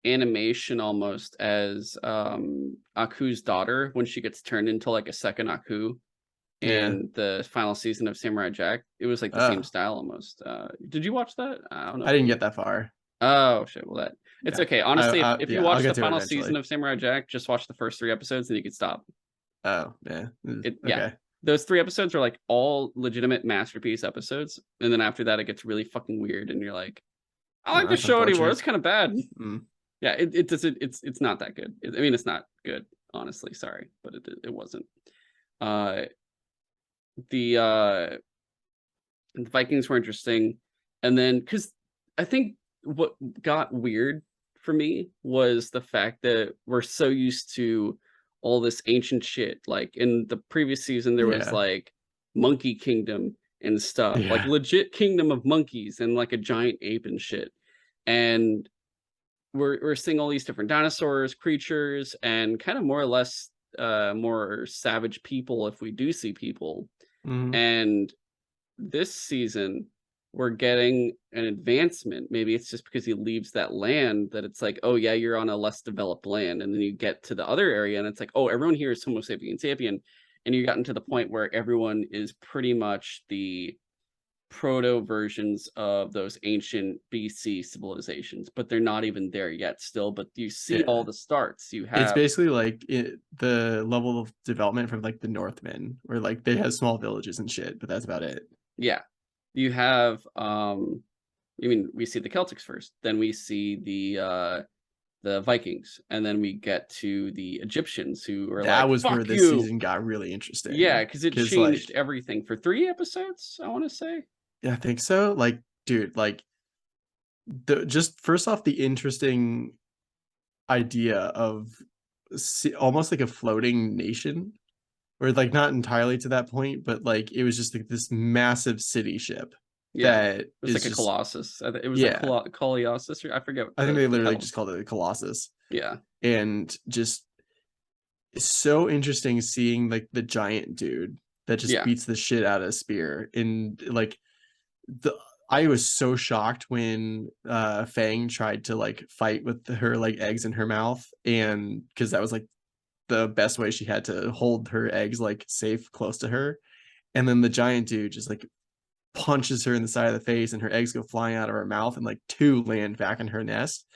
animation almost as, Aku's daughter when she gets turned into, like, a second Aku. yeah. In the final season of Samurai Jack. It was like the same Oh, style almost. Did you watch that? I don't know I if didn't you. get that far. Oh shit! Well, that it's Yeah. okay. Honestly, if you Yeah, I'll watch get the to it final season eventually. of Samurai Jack, just watch the first 3 episodes and you can stop. Oh, yeah. Yeah, Okay. those 3 episodes are like all legitimate masterpiece episodes, and then after that, it gets really fucking weird, and you're like, I Oh, like this that's show anymore. unfortunate. It's kind of bad. Mm. Yeah, it doesn't. It's not that good. I mean, it's not good. Honestly, sorry, but it wasn't. Uh, the Vikings were interesting. And then, because I think what got weird for me was the fact that we're so used to all this ancient shit. Like in the previous season, there was Yeah. like Monkey Kingdom and stuff, like Yeah. legit kingdom of monkeys and like a giant ape and shit. And we're seeing all these different dinosaurs, creatures, and kind of more or less more savage people if we do see people. Mm. And this season we're getting an advancement. Maybe it's just because he leaves that land that it's like, oh yeah, you're on a less developed land, and then you get to the other area and it's like, oh, everyone here is Homo sapien sapien, and you've gotten to the point where everyone is pretty much the proto versions of those ancient BC civilizations, but they're not even there yet still. But you see all Yeah. the starts. You It's have basically like the level of development from like the Northmen, where like they have small villages and shit, but that's about it. yeah, you have I mean, we see the Celtics first, then we see the Vikings, and then we get to the Egyptians who are That like, was where "Fuck this you." season got really Yeah, interesting. because it Because changed like, everything for 3 episodes, I want to say. yeah, I think so. Like, dude, like the just first off, the interesting idea of almost like a floating nation, or like not entirely to that point, but like it was just like this massive city ship Yeah, it that was like is a just, Colossus. It was a yeah. Colossus, or I forget what I think the they the literally title. just called it a Colossus, Yeah, and just it's so interesting seeing like the giant dude that just yeah, beats the shit out of Spear. And like the I was so shocked when Fang tried to like fight with her like eggs in her mouth, and because that was like the best way she had to hold her eggs like safe close to her. And then the giant dude just like punches her in the side of the face and her eggs go flying out of her mouth, and like two land back in her nest,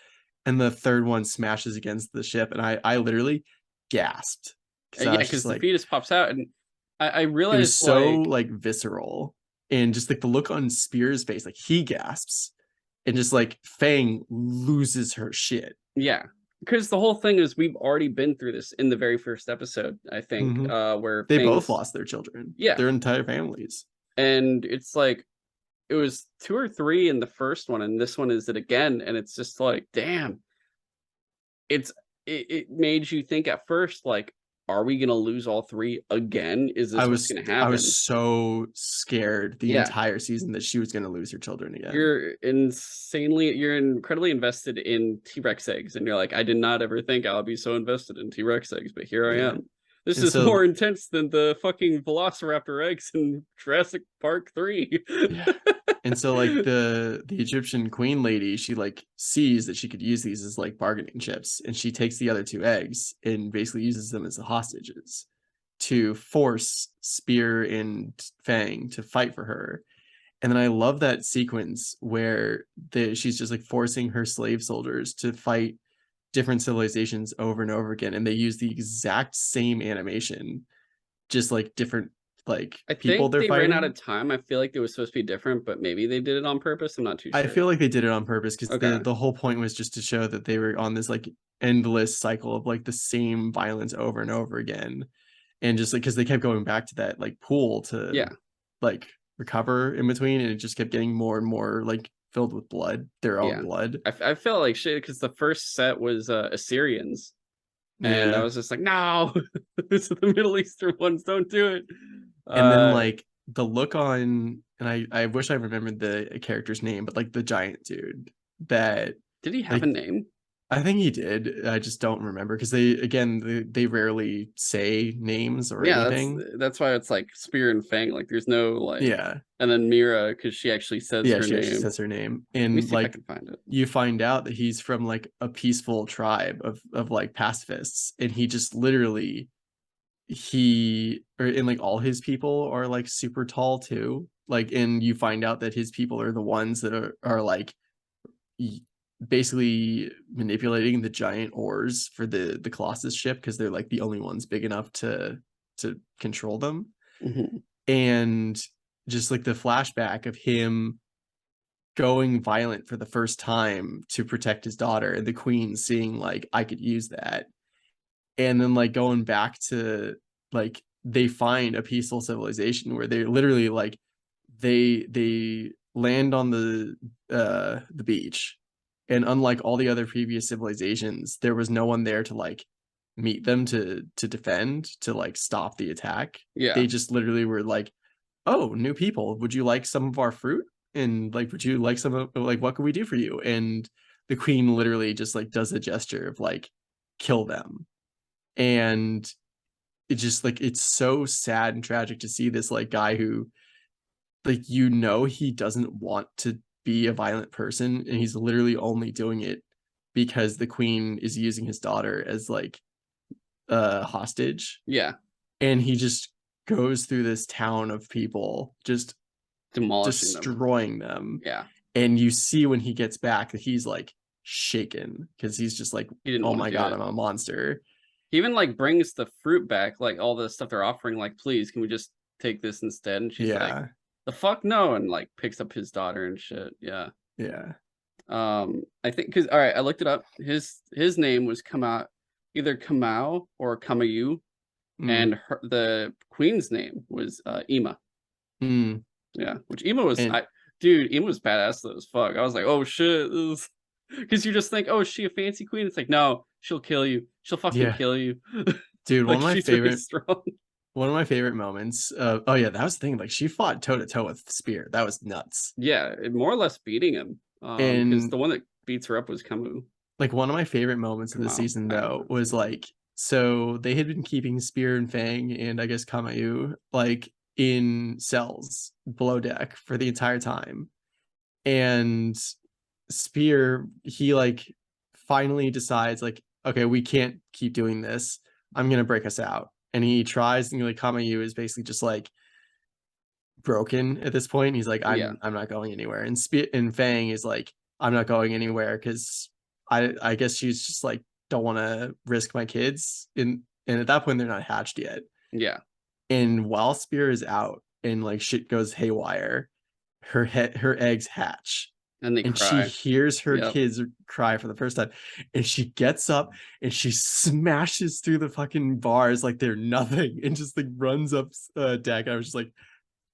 and the third one smashes against the ship, and I literally gasped because I yeah, was just because the like, fetus pops out, and I it was realized so like, like visceral, and just like the look on Spear's face, like he gasps, and just like Fang loses her shit. yeah, because the whole thing is we've already been through this in the very first episode, I think, Mhm. where They both Fang's, lost their children, yeah, their entire families. and it's like it was 2 or 3 in the first one, and this one is it again, and it's just like, damn, it's it made you think at first, like, "Are we gonna lose all 3 again? Is I this what's was gonna I was happen?" so scared the Yeah. entire season that she was going to lose her children again. You're incredibly invested in T-Rex eggs, and you're like, "I did not ever think I would be so invested in T-Rex eggs, but here I Yeah. am. This And is so more intense than the fucking Velociraptor eggs in Jurassic Park 3." yeah. And so like the Egyptian queen lady, she like sees that she could use these as like bargaining chips, and she takes the other two eggs and basically uses them as the hostages to force Spear and Fang to fight for her. And then I love that sequence where she's just like forcing her slave soldiers to fight different civilizations over and over again, and they use the exact same animation, just like different like I people think they're they ran out fighting. of time. I feel like it was supposed to be different, but maybe they did it on purpose. I'm not too I sure. feel like they did it on purpose because Okay. the whole point was just to show that they were on this like endless cycle of like the same violence over and over again, and just like because they kept going back to that like pool to Yeah. like recover in between, and it just kept getting more and more like filled with blood, their own Yeah. blood. I felt like shit because the first set was Assyrians, and I Yeah. was just like, no, this is the Middle Eastern ones. Don't do it. And then Uh, like the look on, and I wish I remembered the character's name, but like the giant dude that did he have a like name? I think he did. I just don't remember because they again they rarely say names or Yeah, anything. that's why it's like Spear and Fang. Like, there's no like, Yeah. and then Mira because she actually says Yeah, her she actually name. says her name. Let me And see if I like can find it. you find out that he's from like a peaceful tribe of like pacifists, and he just literally he or and like all his people are like super tall too. Like and you find out that his people are the ones that are like basically manipulating the giant oars for the Colossus ship because they're like the only ones big enough to control them. Mhm. And just like the flashback of him going violent for the first time to protect his daughter, and the queen seeing like I could use that, and then like going back to like they find a peaceful civilization where they literally like they land on the beach, and unlike all the other previous civilizations, there was no one there to like meet them to defend, to like stop the attack. Yeah, They just literally were like, oh, new people, would you like some of our fruit, and like would you like some of like what can we do for you? And the queen literally just like does a gesture of like kill them. And it just like it's so sad and tragic to see this like guy who like he doesn't want to be a violent person, and he's literally only doing it because the queen is using his daughter as like a hostage, yeah, and he just goes through this town of people just demolishing them. destroying them. Yeah, And you see when he gets back that he's like shaken because he's just like, he didn't oh want to my do god, it. I'm a monster. He even like brings the fruit back, like all the stuff they're offering. Like, please, can we just take this instead? And she's like, Yeah. the fuck no, and like picks up his daughter and shit. Yeah. Yeah. I think because all right, I looked it up. His name was Kamau, either Kamau or Kamayu, Mm. and the queen's name was Ima. Mm. Yeah, which Ima was And dude, Ima was badass though as fuck. I was like, oh shit, because you just think, oh, is she a fancy queen? It's like, no, she'll kill you. She'll fucking yeah, kill you. dude, Like she's really strong. one of my favorite moments. Oh yeah, that was the thing. Like she fought toe to toe with Spear. That was nuts. Yeah, more or less beating him. Because And the one that beats her up was Camus. like one of my favorite moments of the Kamau. season I don't though know. was like so they had been keeping Spear and Fang and I guess Kamayu like in cells below deck for the entire time. And Spear, he like finally decides like, okay, we can't keep doing this. I'm gonna break us out. And he tries, and like Kamayu is basically just like broken at this point. He's like, Yeah, I'm not going anywhere. And and Fang is like, I'm not going anywhere because I guess she's just like don't want to risk my kids. And at that point they're not hatched yet. yeah, And while Spear is out and like shit goes haywire, her eggs hatch, And they and she cry. hears her Yep. kids cry for the first time, and she gets up and she smashes through the fucking bars like they're nothing, and just like runs up deck. I was just like,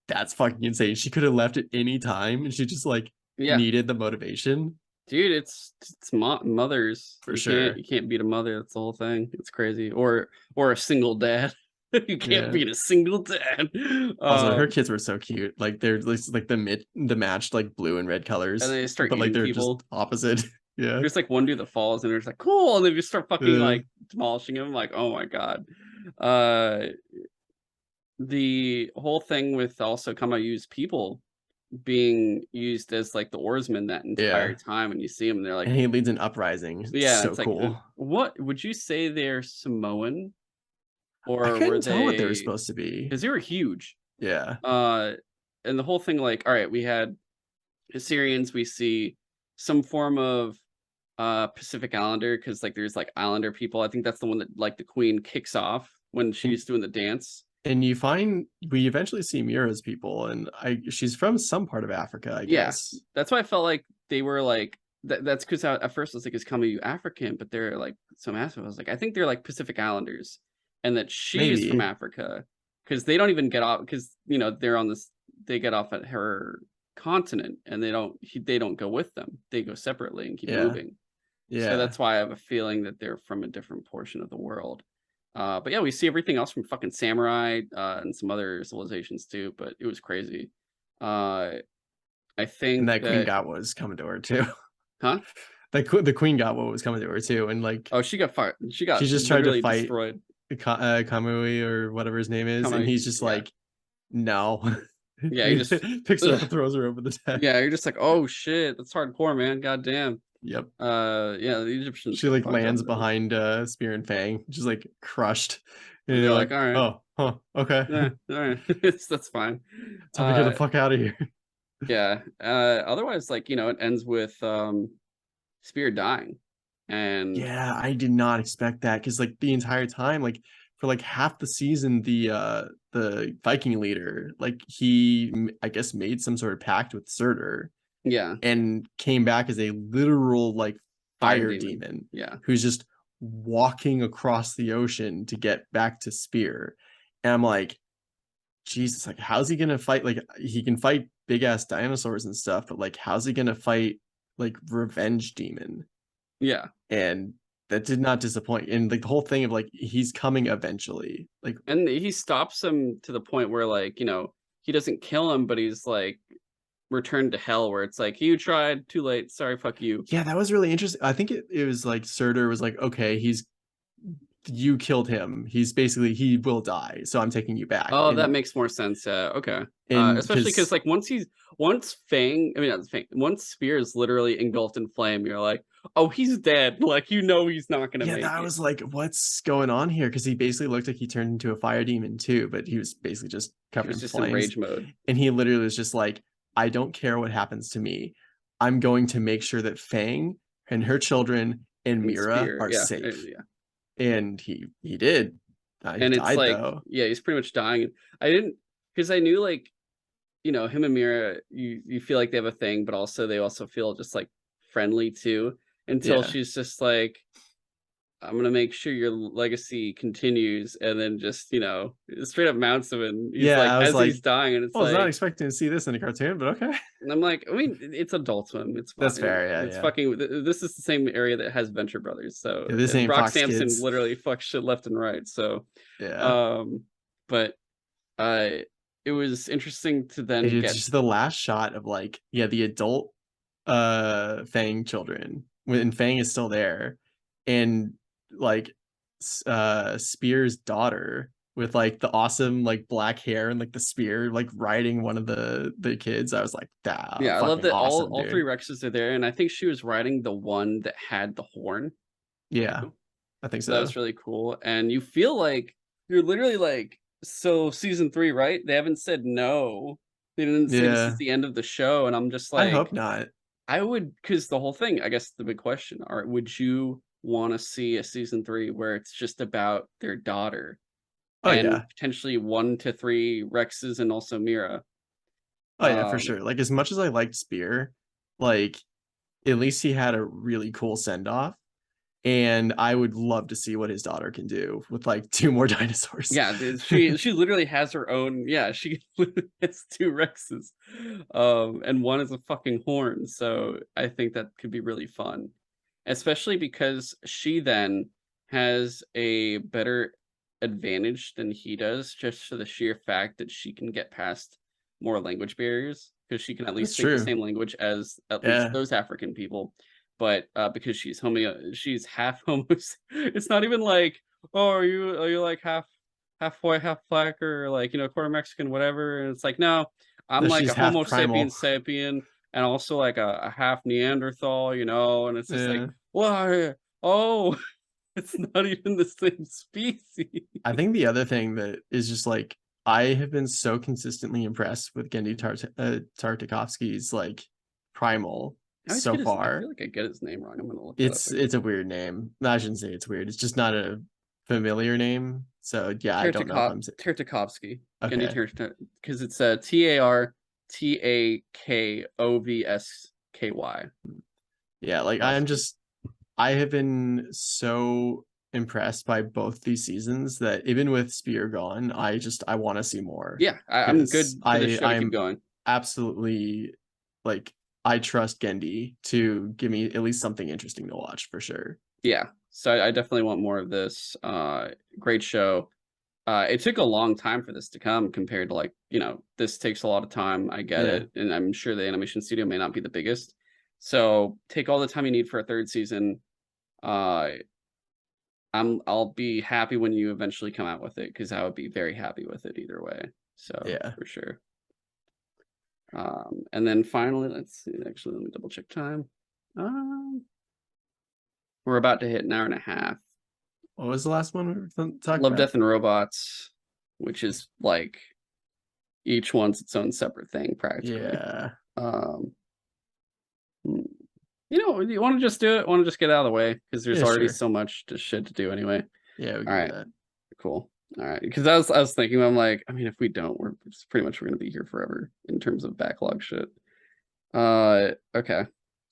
that's fucking insane. She could have left at any time, and she just like Yeah. needed the motivation. Dude, it's mothers. For sure. You can't beat a mother. That's the whole thing. It's crazy. Or a single dad. You can't Yeah. beat a single dad. Also, her kids were so cute. Like they're like the matched like blue and red And colors, they start but like eating they're just people. opposite. Yeah. There's like one dude that falls and they're just like, cool, and they just start fucking Yeah. like demolishing him. Like, oh my god. Uh the whole thing with also Kama used people being used as like the oarsmen that entire Yeah. time, and you see them, they're like, And he leads an uprising. It's yeah, so it's like, cool. what would you say they're Samoan, I or were couldn't tell what they were they? supposed to be. Because they were huge. Yeah. Uh, and the whole thing, like, all right, we had Assyrians, we see some form of Pacific Islander, because like there's like Islander people. I think that's the one that like the queen kicks off when And she's doing the dance. and you find we eventually see Mira's people, and she's from some part of Africa, I Yeah, guess. that's why I felt like they were like that's because at first I was like, is Camus African? But they're like some massive. I was like, I think they're like Pacific Islanders, and that she's from Maybe. Africa, because they don't even get off, because they're on this. They get off at her continent, and they don't go with them. They go separately and keep Yeah. moving. So Yeah. that's why I have a feeling that they're from a different portion of the world. But yeah, we see everything else from fucking samurai and some other civilizations too. But it was crazy. Uh, I And think that Queen that, got what was coming to her too. huh? The Queen got what was coming to her too, and like Oh, she got fired. She got she just tried to literally fight destroyed. Kamui or whatever his name is, and Kinda, he's just yeah, like, no. yeah. He He just, picks her up ugh. and throws her over the deck. Yeah. You're just like, oh shit, that's hardcore, man. God damn. Yep. Yeah. The Egyptians She get like fucked up lands though. behind Spear and Fang, just like crushed. And And you're they're like, like, all right, oh, huh, okay. yeah, all right, that's fine. Tell me to get the Uh, fuck out of here. yeah. Otherwise, like it ends with Spear dying, and Yeah, I did not expect that because like the entire time, like for like half the season, the Viking leader, like I guess made some sort of pact with Surtur yeah, and came back as a literal like fire fire demon. demon Yeah, who's just walking across the ocean to get back to Spear. And I'm like, Jesus, like how's he gonna fight? Like he can fight big ass dinosaurs and stuff, but like how's he gonna fight like revenge demon? yeah. And that did not disappoint. And like the whole thing of like he's coming eventually. Like And he stops him to the point where like he doesn't kill him, but he's like returned to hell, where it's like, you tried, too late, sorry, fuck you. yeah, that was really interesting. I think it was like Surtur was like, okay, you killed him. He's basically he will die, so I'm taking you back. Oh, that makes more sense. Okay. And Especially because because like once Fang, I mean not Fang, once Spear is literally engulfed in flame, you're like, oh, he's dead. Like he's not gonna yeah, make that it. was like, what's going on here? Because he basically looked like he turned into a fire demon too, but he was basically just He covered was in just in flames. rage mode. And he literally was just like, I don't care what happens to me. I'm going to make sure that Fang and her children and And Mira Spear, are yeah, safe. yeah. And he did. He And it's died like, though. yeah, he's pretty much dying. I didn't, because I knew like him and Mira, you feel like they have a thing, but also they also feel just like friendly too. Until Yeah. she's just like, I'm gonna make sure your legacy continues, and then just straight up mounts him, and he's Yeah, like, I was as he's like, dying, and it's I was not like, expecting to see this in a cartoon, but okay. and I'm like, I mean, it's Adult Swim, it's That's fine, fair. Yeah, it's yeah. fucking. This is the same area that has Venture Brothers, so Yeah, this ain't Rock Fox Samson Kids. literally fucks shit left and right. So, Yeah. um, but uh, it was interesting to then It's get, just the last shot of like, yeah, the adult Fang children when Fang is still there, and like Spear's daughter with like the awesome like black hair and like the spear like riding one of the kids. I was like, that yeah, I love fucking that awesome, all three dude. Rexes are there, and I think she was riding the one that had the horn Yeah, too. I think So that so. was really cool. And you feel like you're literally like, so season 3, right? They haven't said no. They didn't say this is Yeah, the end of the show. And I'm just I hope like, not. I would, because the whole thing, I guess the big question, would you want to see a season 3 where it's just about their daughter Oh and yeah. potentially 1 to 3 Rexes and also Mira? Oh yeah, for Um, sure. Like as much as I liked Spear, like at least he had a really cool send off. And I would love to see what his daughter can do with like two more dinosaurs. Yeah, dude, she literally has her own. Yeah, she literally has two Rexes, and one is a fucking horn. So I think that could be really fun, especially because she then has a better advantage than he does, just for the sheer fact that she can get past more language barriers because she can at least That's speak the true. same language as at least Yeah. those African people. But because she's half homo. It's not even like, oh, are you like half white, half black, or like, quarter Mexican, whatever. And it's like, no, I'm No, like a she's half Homo sapien primal. sapien, and also like a half Neanderthal, and it's just like, Yeah. why? Oh, it's not even the same species. I think the other thing that is just like I have been so consistently impressed with Tartakovsky's like Primal I always so get his. I far. feel like I get his name wrong. I'm gonna look that up It's again. a weird name. No, I shouldn't say it's weird. It's just not a familiar name. So yeah, I don't know if Tartakovsky. Gendy okay. because it's a Tartakovsky. Yeah, like Kowski. I have been so impressed by both these seasons that even with Spear gone, I want to see more Yeah, I'm because good for this show to keep I'm going. absolutely like I trust Gendy to give me at least something interesting to watch for sure. Yeah, so I definitely want more of this. Great show. It took a long time for this to come compared to, like, this takes a lot of time. I get Yeah. it, and I'm sure the animation studio may not be the biggest. So take all the time you need for a third season. Uh, I'll be happy when you eventually come out with it because I would be very happy with it either way. So Yeah. for sure. And then finally, let's see. Actually, let me double check time. Um, we're about to hit an hour and a half. What was the last one we were talking Love, about? Death, and Robots, which is like each one's its own separate thing practically. Yeah. Um, hmm, you want to just do it? Want to just get out of the way because there's Yeah, already sure. so much shit to do anyway. Yeah, we All can do right, that. cool. All right, because I was thinking, I'm like, I mean, if we don't, we're gonna be here forever in terms of backlog shit. Okay.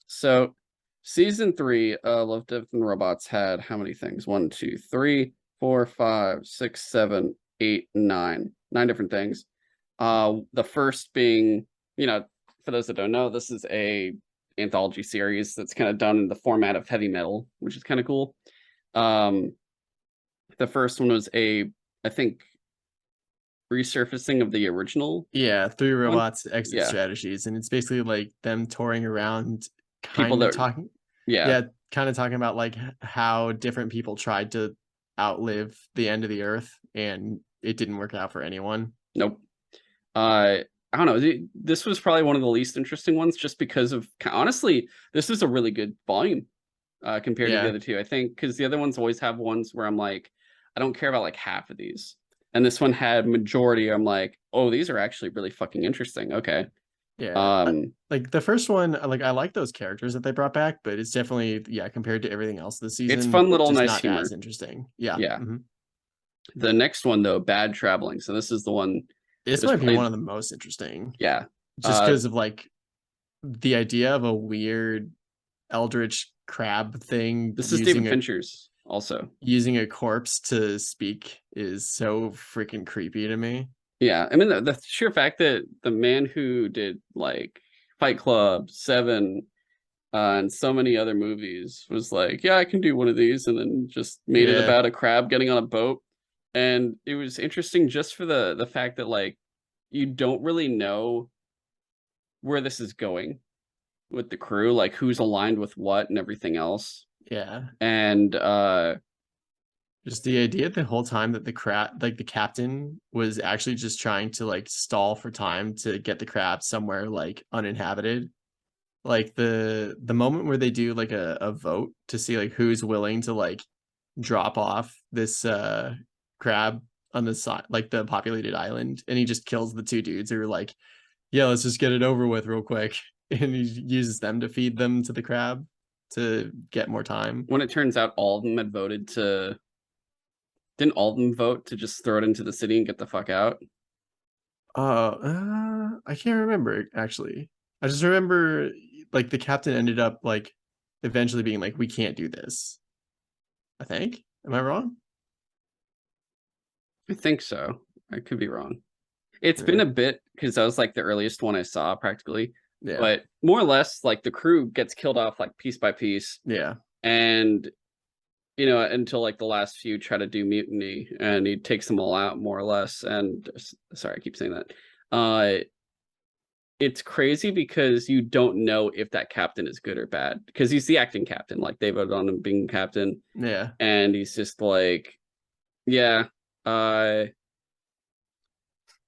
So season three, Love, Death, and Robots had how many things? One, two, three, four, five, six, seven, eight, nine. Nine different things. The first being, for those that don't know, this is a anthology series that's kind of done in the format of heavy metal, which is kind of cool. Um, the first one was I think, resurfacing of the original Yeah, Three one. Robots Exit Yeah, Strategies, and it's basically like them touring around, people kind of that, talking, yeah, yeah, kind of talking about like how different people tried to outlive the end of the Earth, and it didn't work out for anyone. nope. I don't know. This was probably one of the least interesting ones, just because of, honestly, this is a really good volume compared to the Yeah, other two. I think because the other ones always have ones where I'm like, I don't care about like half of these, and this one had majority. I'm like, oh, these are actually really fucking interesting. Okay. yeah. Um, Like the first one, like I like those characters that they brought back, but it's definitely yeah compared to everything else this it's season, fun, little, just nice not as humor. interesting. Yeah, Yeah. The next one though, Bad Traveling. So this is the one that this was might be one probably, of the most interesting, yeah. just Uh, because of like the idea of a weird eldritch crab thing this is David Fincher's also. using a corpse to speak is so freaking creepy to me. Yeah, I mean the sheer fact that the man who did like Fight Club, Seven, and so many other movies was like, yeah, I can do one of these, and then just made it Yeah, about a crab getting on a boat. And it was interesting just for the fact that, like, you don't really know where this is going with the crew, like who's aligned with what and everything else. yeah. And Just the idea the whole time that the crab, like the captain, was actually just trying to like stall for time to get the crab somewhere like uninhabited. Like the moment where they do like a vote to see like who's willing to like drop off this crab on the side, like the populated island, and he just kills the two dudes who are like, yeah, let's just get it over with real quick. And he uses them to feed them to the crab to get more time. when it turns out all of them had voted to, didn't all of them vote to just throw it into the city and get the fuck out? I can't remember actually. I just remember like the captain ended up like eventually being like, we can't do this. I think. Am I wrong? I think so. I could be wrong. It's been Yeah. a bit because that was like the earliest one I saw practically, Yeah. but more or less like the crew gets killed off like piece by piece, Yeah. and until like the last few try to do mutiny, and he takes them all out more or less. And sorry, I keep saying that. It's crazy because you don't know if that captain is good or bad because he's the acting captain. Like they voted on him being captain, Yeah. and he's just like, yeah, uh,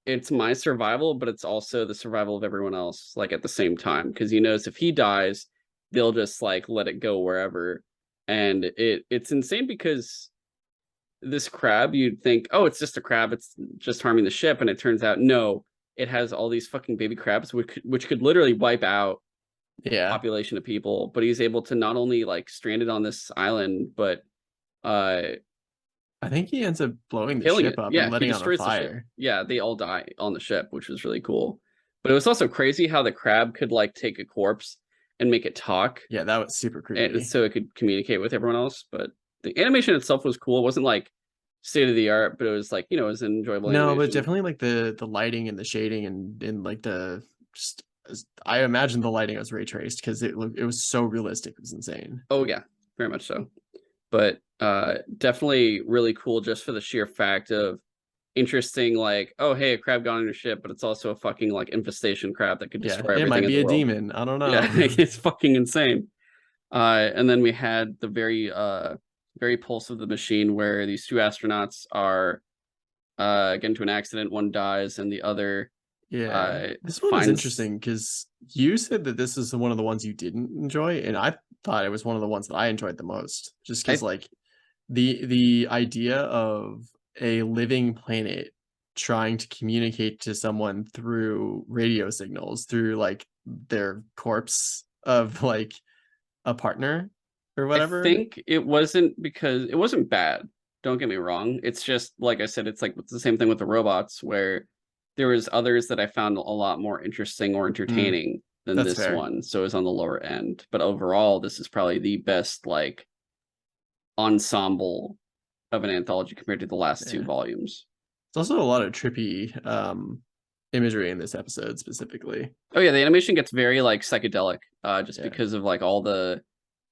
it's my survival, but it's also the survival of everyone else, like at the same time, because he knows if he dies, they'll just like let it go wherever. And it's insane because this crab, you'd think, oh, it's just a crab, it's just harming the ship, and it turns out no, it has all these fucking baby crabs, which could literally wipe out Yeah. population of people. But he's able to not only like strand it on this island, but uh I think he ends up blowing the killing ship it. up and Yeah, he letting on a destroys the ship. fire. Yeah, they all die on the ship, which was really cool. But it was also crazy how the crab could like take a corpse and make it talk, Yeah, that was super and creepy. so it could communicate with everyone else. But the animation itself was cool. It wasn't like state of the art, but it was like, it was an enjoyable No, but animation. definitely like the lighting and the shading and like the just I imagine the lighting was ray traced because it was so realistic. It was insane. Oh yeah, very much so. But definitely really cool just for the sheer fact of interesting, like, oh hey, a crab got on your ship, but it's also a fucking like infestation crab that could Yeah, destroy it everything might in be the a world. demon. I don't Yeah, know. it's fucking insane. And then we had the very pulse of the machine where these two astronauts are get into an accident, one dies and the other Yeah, this one is finds. interesting because you said that this is one of the ones you didn't enjoy, and I thought it was one of the ones that I enjoyed the most. Just because, I like, the idea of a living planet trying to communicate to someone through radio signals, through like their corpse of like a partner or I whatever. think it wasn't because it wasn't bad. Don't get me wrong. It's just like I said, it's like it's the same thing with the robots where there was others that I found a lot more interesting or Mm, entertaining than that's this fair. one. So it's on the lower end. But overall, this is probably the best like ensemble of an anthology compared to the last two Yeah. volumes. It's also a lot of trippy imagery in this episode specifically. Oh yeah, the animation gets very like psychedelic, just Yeah. because of like all the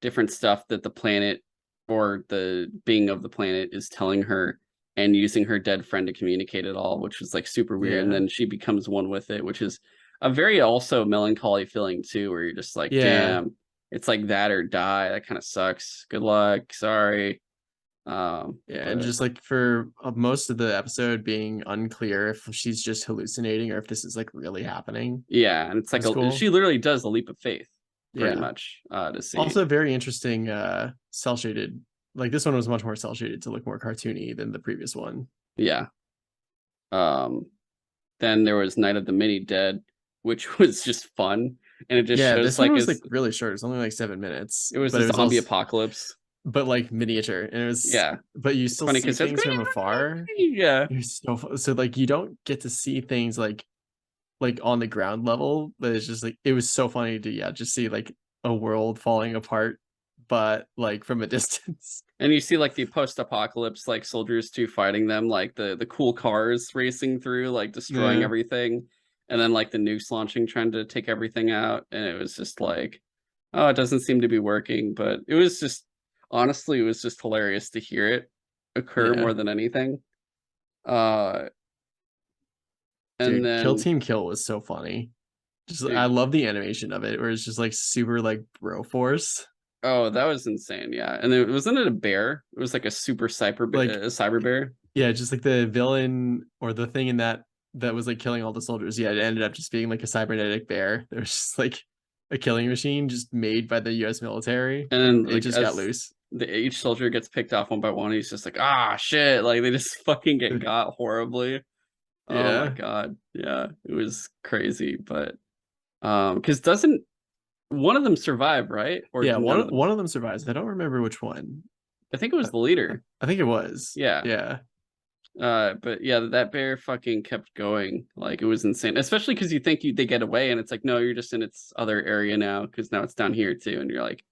different stuff that the planet or the being of the planet is telling her, and using her dead friend to communicate it all, which was like super weird. And Yeah. then she becomes one with it, which is a very also melancholy feeling too, where you're just like, Yeah. damn, it's like that or die. That kind of sucks. Good luck. Sorry. Yeah, and But just like for most of the episode being unclear if she's just hallucinating or if this is like really happening. yeah, and it's like That's cool. she literally does a leap of faith, pretty Yeah. much, to see. Also very interesting cell shaded. Like this one was much more cell shaded to look more cartoony than the previous one. Yeah. Um, then there was Night of the Mini Dead, which was just fun, and it just Yeah, shows this one like was like really short. It's only like 7 minutes, it was but a it was zombie also apocalypse. but like miniature. And it was Yeah, but you it's still funny see because it's things from afar. yeah, You're so like you don't get to see things like on the ground level, but it's just like it was so funny to just see like a world falling apart, but like from a distance. and you see like the post-apocalypse like soldiers too fighting them, like the cool cars racing through, like destroying Yeah, everything, and then like the nukes launching, trying to take everything out, and it was just like, oh, it doesn't seem to be working, but it was just honestly, it was just hilarious to hear it occur yeah, more than anything. Uh, and dude, Kill then Team Kill was so funny. Just I dude, love the animation of it, where it's just like super like bro force. oh, that was insane. Yeah. And then wasn't it a bear? It was like a super Like cyber bear. yeah, just like the villain or the thing in that was like killing all the soldiers. Yeah, it ended up just being like a cybernetic bear. There was just like a killing machine just made by the US military And and then it like just got as loose. each soldier gets picked off one by one, he's just like, ah shit. Like they just fucking get got horribly. Oh my Yeah. god. Yeah. It was crazy. But because doesn't one of them survive, right? Or Yeah, do none of them? one of them survives. I don't remember which one. I think it I, was the leader. I think it was. Yeah. Yeah. But yeah, that bear fucking kept going. Like it was insane. Especially because you think they get away, and it's like, no, you're just in its other area now, because now it's down here too, and you're like,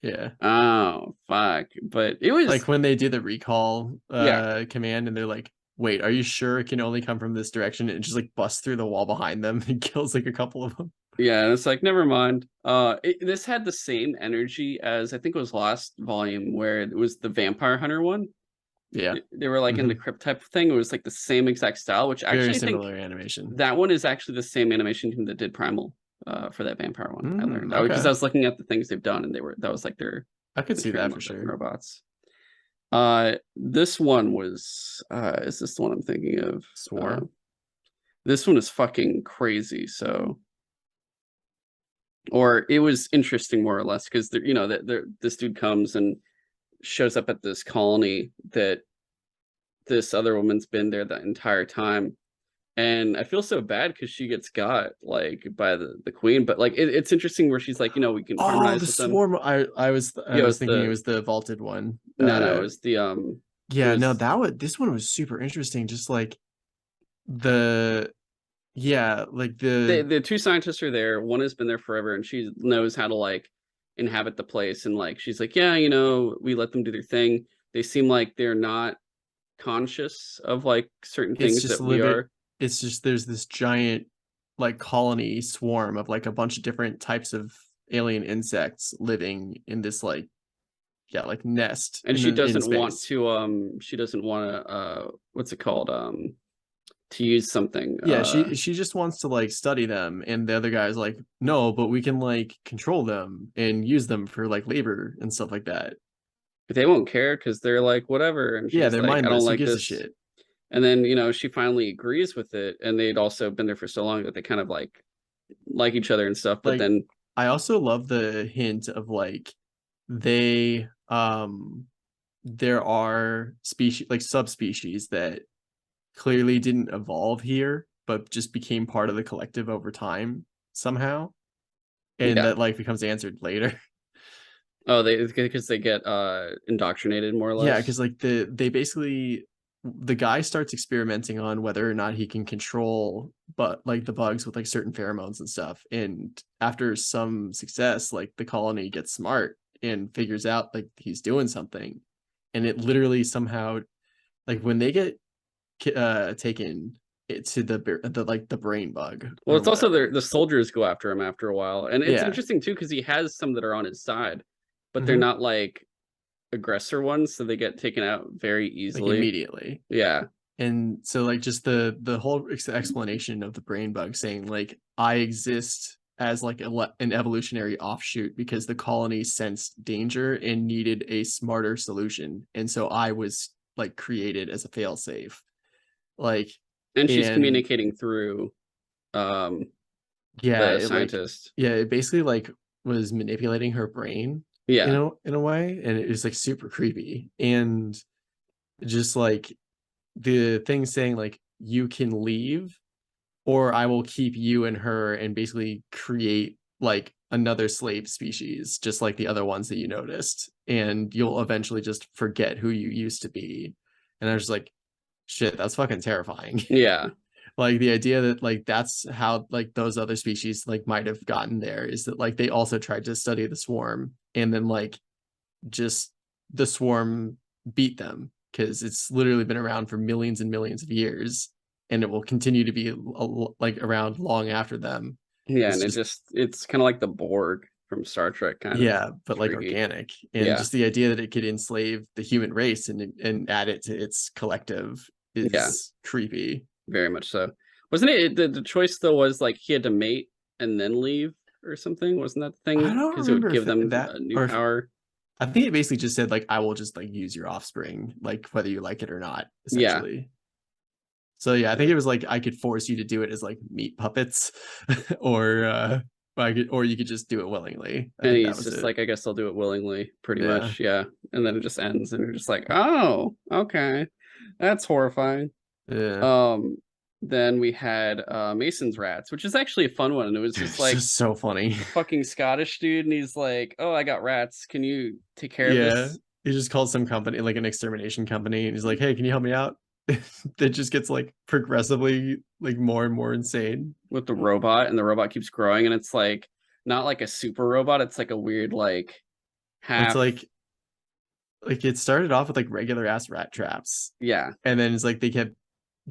Yeah. oh fuck. But it was Like when they do the recall yeah, command and they're like, wait, are you sure it can only come from this direction? And it just like busts through the wall behind them and kills like a couple of them. yeah, and it's like, never mind. This had the same energy as I think it was last volume where it was the vampire hunter one. Yeah. They were like in the Hmm. crypt type of thing. It was like the same exact style, which Very actually I think similar animation. that one is actually the same animation team that did Primal for that vampire one. I Mm, learned because I okay. was looking at the things they've done, and that was like their I could see that material for different sure. robots. This one was is this the one I'm thinking of? Swarm. This one is fucking crazy. So, or it was interesting more or less because you know that this dude comes and shows up at this colony that this other woman's been there the entire time. And I feel so bad because she gets got like by the queen, but like it's interesting where she's like, you know, we can Oh, the harmonize with them. swarm. I Yeah, was it's thinking it the was the vaulted one. no, it's the it Yeah, no, was that was this one was super interesting. Just like the yeah, like the two scientists are there. One has been there forever, and she knows how to like inhabit the place. And like she's like, yeah, you know, we let them do their thing. They seem like they're not conscious of like certain it's things just that we living. are. It's just there's this giant like colony swarm of like a bunch of different types of alien insects living in this like yeah like nest And in space. she doesn't want to what's it called to use something Yeah, she just wants to like study them, and the other guy's like, no, but we can like control them and use them for like labor and stuff like that. but they won't care because they're like whatever, and Yeah, she's they're like, I don't mindless. Who like gives a this. shit? And then you know she finally agrees with it, and they'd also been there for so long that they kind of like each other and stuff. But Like, then I also love the hint of like they there are species like subspecies that clearly didn't evolve here, but just became part of the collective over time somehow, and yeah, that like becomes answered later. oh they because they get indoctrinated more or Yeah, less. because like they basically the guy starts experimenting on whether or not he can control but like the bugs with like certain pheromones and stuff. And after some success, like the colony gets smart and figures out like he's doing something. And it literally somehow like when they get taken to the like the brain bug Well, or it's also whatever. the soldiers go after him after a while, and it's Yeah. interesting too because he has some that are on his side, but they're Hmm. not like aggressor ones, so they get taken out very Like easily. immediately. Yeah, And so like just the whole explanation of the brain bug saying like I exist as like an evolutionary offshoot because the colony sensed danger and needed a smarter solution, and so I was like created as a failsafe. Like, and she's and communicating through um yeah, the it like scientist. yeah, it basically like was manipulating her brain, you Yeah, know, in a way, and it was like super creepy. And just like the thing saying like you can leave or I will keep you and her and basically create like another slave species, just like the other ones that you noticed. And you'll eventually just forget who you used to be. And I was just like, shit, that's fucking terrifying. yeah, Like the idea that like that's how like those other species like might have gotten there is that like they also tried to study the swarm and then like just the swarm beat them because it's literally been around for millions and millions of years and it will continue to be like around long after them. yeah, It's and just it's kind of like the Borg from Star Trek, kind of yeah, but like freaky. organic, and Yeah, just the idea that it could enslave the human race and add it to its collective yeah, is creepy. very much so. Wasn't it the choice though was like he had to mate and then leave or something? Wasn't that the I thing? don't Because it would remember give if them that a new or if, power. I think it basically just said like I will just like use your offspring like whether you like it or not Yeah, essentially. So yeah, I think it was like I could force you to do it as like meat puppets, or or you could just do it willingly. I and think that he's was just it. like, I guess I'll do it willingly, pretty Yeah, much. Yeah, and then it just ends, and you're just like, oh, okay, that's horrifying. yeah. Um, then we had Mason's Rats, which is actually a fun one, and it was Dude, just it's like just so funny. a fucking Scottish dude, and he's like, "Oh, I got rats. Can you take care of Yeah, this?" he just called some company like an extermination company, and he's like, "Hey, can you help me out?" that just gets like progressively like more and more insane. with the robot, and the robot keeps growing, and it's like not like a super robot, it's like a weird like It's half. like it started off with like regular ass rat traps, Yeah, and then it's like they kept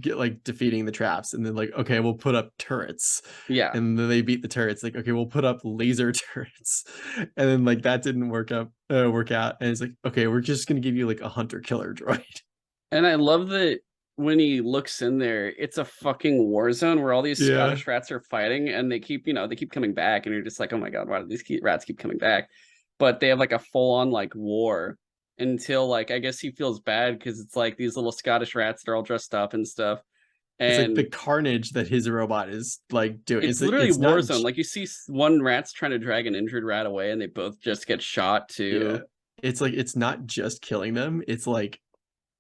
get like defeating the traps, and then like, okay, we'll put up turrets, yeah. and then they beat the turrets, like, okay, we'll put up laser turrets, and then like that didn't work out, and it's like, okay, we're just gonna give you like a hunter killer droid. And I love that when he looks in there, it's a fucking war zone where all these Yeah, Scottish rats are fighting, and they keep, they keep coming back, and you're just like, oh my god, why do these rats keep coming back? But they have like a full on like war until like I guess he feels bad because it's like these little Scottish rats that are all dressed up and stuff, it's like the and carnage that his robot is like doing. it's It's literally it's war not zone. Like you see one rat's trying to drag an injured rat away, and they both just get shot yeah, too. it's like it's not just killing them, it's like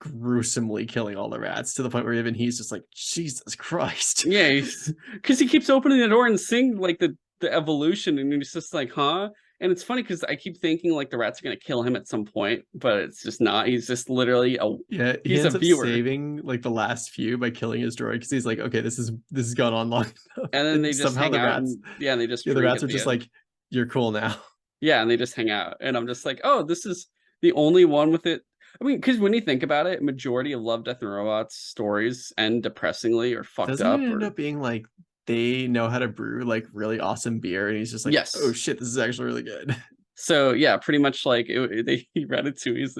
gruesomely killing all the rats to the point where even he's just like, Jesus Christ. Yeah, because he keeps opening the door and seeing like the evolution, and he's just like, huh? And it's funny because I keep thinking like the rats are gonna kill him at some point, but it's just not. He's just literally a Yeah, he he's a ends up viewer, saving like the last few by killing his droid because he's like, okay, this has gone on long enough. and then they And just somehow hang the out, rats, and yeah, and they just yeah, the drink rats at are the just end. like, you're cool now. Yeah, and they just hang out, and I'm just like, oh, this is the only one with it. I mean, because when you think about it, majority of Love, Death, and Robots stories end depressingly or fucked Doesn't it up end or up being like they know how to brew like really awesome beer, and he's just like, oh yes. shit, this is actually really good. So yeah, pretty much like he Ratatouille's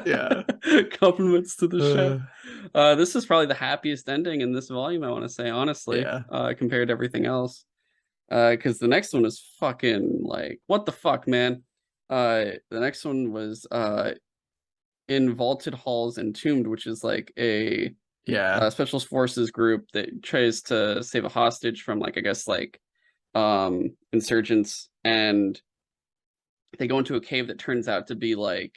Yeah. it. Compliments to the chef. Uh, This is probably the happiest ending in this volume, I want to say, honestly, yeah. compared to everything else. Because the next one is fucking like, what the fuck, man? The next one was in Vaulted Halls Entombed, which is like a Yeah. special forces group that tries to save a hostage from like I guess like insurgents, and they go into a cave that turns out to be like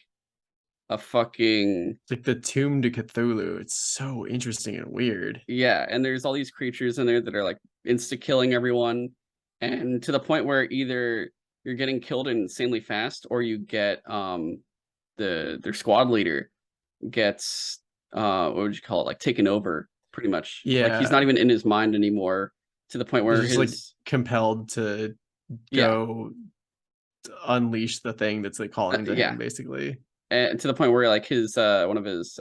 a fucking It's like the tomb to Cthulhu. It's so interesting and weird. yeah, and there's all these creatures in there that are like insta killing everyone, and to the point where either you're getting killed insanely fast or you get their squad leader gets what would you call it, like taken over pretty much, like he's not Yeah. even in his mind anymore, to the point They're where just like his compelled to yeah go unleash the thing that's like calling to yeah, him, basically. and to the point where like his one of his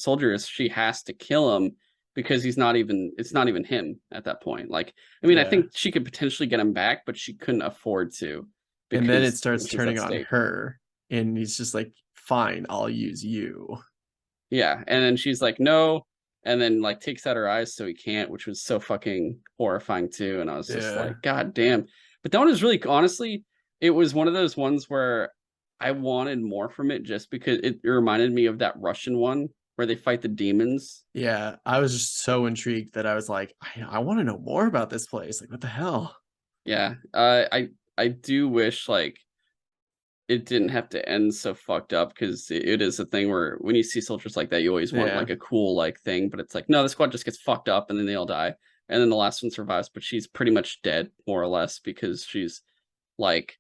soldiers, she has to kill him because it's not even him at that point. Like I mean, I Yeah. think she could potentially get him back, but she couldn't afford to And then it because starts this is at turning on stake. her, and he's just like, fine, I'll use you. Yeah, and then she's like no, and then like takes out her eyes so he can't, which was so fucking horrifying too, and I was just Yeah. like god damn. But that one was really, honestly, it was one of those ones where I wanted more from it just because it reminded me of that Russian one where they fight the demons. Yeah. I was just so intrigued that I was like, I want to know more about this place. Like, what the hell? Yeah, I do wish like it didn't have to end so fucked up, because it is a thing where when you see soldiers like that, you always want Yeah. like a cool like thing, but it's like no, the squad just gets fucked up and then they all die, and then the last one survives, but she's pretty much dead more or less because she's like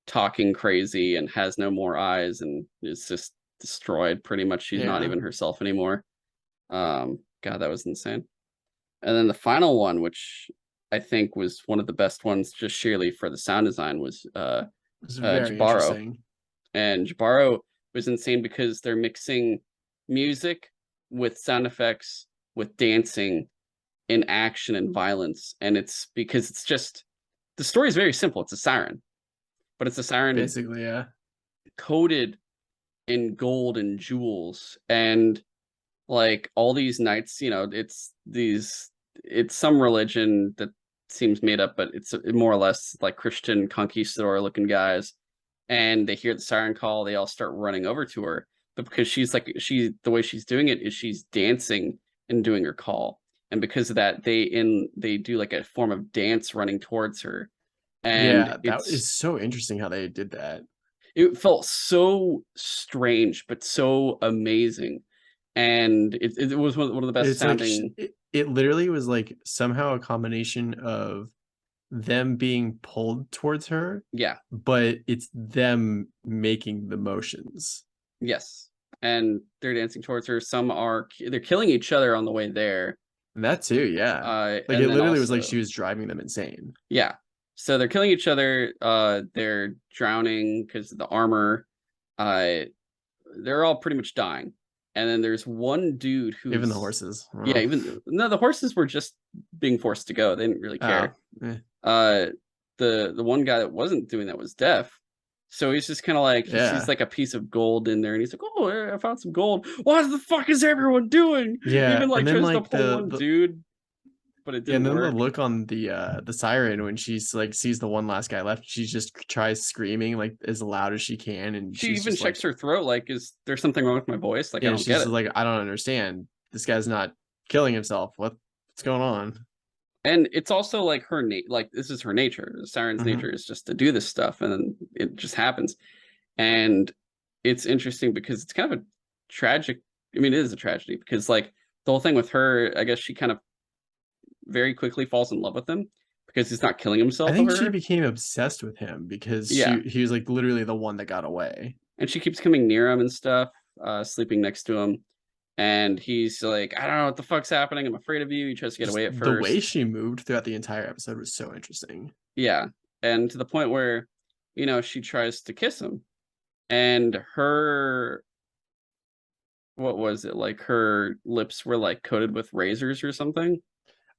talking crazy and has no more eyes and is just destroyed pretty much. She's not Yeah. even herself anymore. God, that was insane. And then the final one, which I think was one of the best ones just sheerly for the sound design, was It's very Jabaro. interesting. And Jabaro was insane because they're mixing music with sound effects, with dancing, in action and violence. And it's because it's just the story is very simple. It's a siren, but it's a siren Basically, yeah. coated in gold and jewels, and like all these knights, it's some religion that seems made up, but it's more or less like Christian conquistador looking guys, and they hear the siren call, they all start running over to her, but because the way she's doing it is she's dancing and doing her call, and because of that they do like a form of dance running towards her, and Yeah, that is so interesting how they did that. it felt so strange but so amazing, and it was one of the best It's like sounding. it literally was like somehow a combination of them being pulled towards her, Yeah. but it's them making the motions. Yes. and they're dancing towards her. Some are they're killing each other on the way there. That too, yeah. Like And it then literally was like she also, was driving them insane. yeah. So they're killing each other. They're drowning because of the armor. Uh, they're all pretty much dying. And then there's one dude Even the who's, horses. yeah, Oh, even no, the horses were just being forced to go. They didn't really oh, care. eh, Uh, the one guy that wasn't doing that was deaf. So he's just kind of like, he sees yeah. like a piece of gold in there and he's like, oh, I found some gold. What the fuck is everyone doing? Yeah, Even like and then tries to like pull one the dude, but it yeah, and didn't then the work. look on the siren when she's like sees the one last guy left, she just tries screaming like as loud as she can, and She she's even just checks like, her throat, like, is there something wrong with my voice? Like, I yeah, don't she's get just it. like, I don't understand. This guy's not killing himself. What's going on? And it's also like like this is her nature. The siren's Hmm. nature is just to do this stuff, and then it just happens. And it's interesting because it's kind of a tragic. I mean, it is a tragedy because like the whole thing with her, I guess she kind of very quickly falls in love with him because he's not killing I himself think over she her. became obsessed with him because Yeah, he was like literally the one that got away. and she keeps coming near him and stuff, sleeping next to him. And he's like, I don't know what the fuck's happening. I'm afraid of you. He tries to get Just away at the way first. she moved throughout the entire episode was so interesting. Yeah. And to the point where, she tries to kiss him. And her, what was it? Like her lips were like coated with razors or something.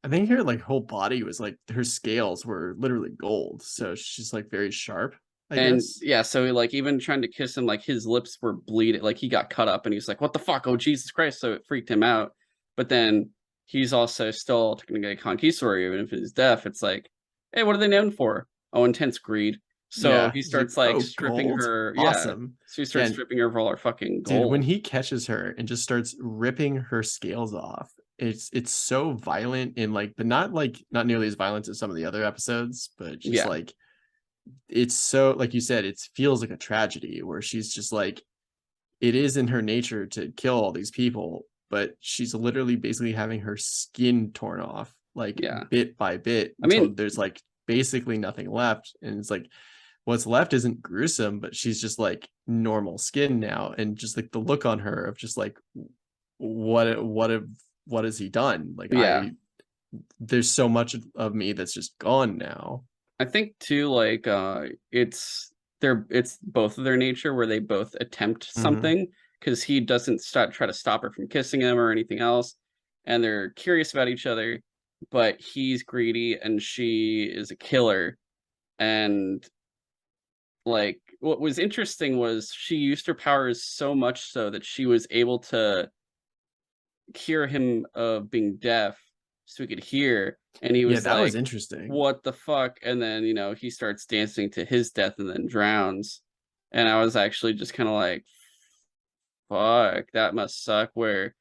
I think her like whole body was like her scales were literally gold, so she's like very sharp, I And guess. yeah, so like even trying to kiss him, like his lips were bleeding, like he got cut up and he's like, what the fuck? Oh, Jesus Christ. So it freaked him out. But then he's also still technically a conquistador, even if he's deaf. It's like, hey, what are they known for? Oh, intense greed. So Yeah, he he's like, starts like oh, stripping gold, her. Yeah. awesome. So he Yeah, starts and stripping her of all her fucking dude, when gold. he catches her and just starts ripping her scales off, it's so violent and like, but not nearly as violent as some of the other episodes, but just Yeah. like it's so like you said, it feels like a tragedy where she's just like it is in her nature to kill all these people, but she's literally basically having her skin torn off like Yeah. bit by bit I until mean, there's like basically nothing left. And it's like what's left isn't gruesome, but she's just like normal skin now. And just like the look on her of just like what has he done? Like yeah. there's so much of me that's just gone now. I think too, like it's both of their nature where they both attempt Hmm. something because he doesn't try to stop her from kissing him or anything else, and they're curious about each other, but he's greedy and she is a killer. And like what was interesting was she used her powers so much so that she was able to cure him of being deaf so he could hear. And he Yeah, was that was like, interesting. what the fuck? And then, he starts dancing to his death and then drowns. And I was actually just kind of like, fuck, that must suck. Where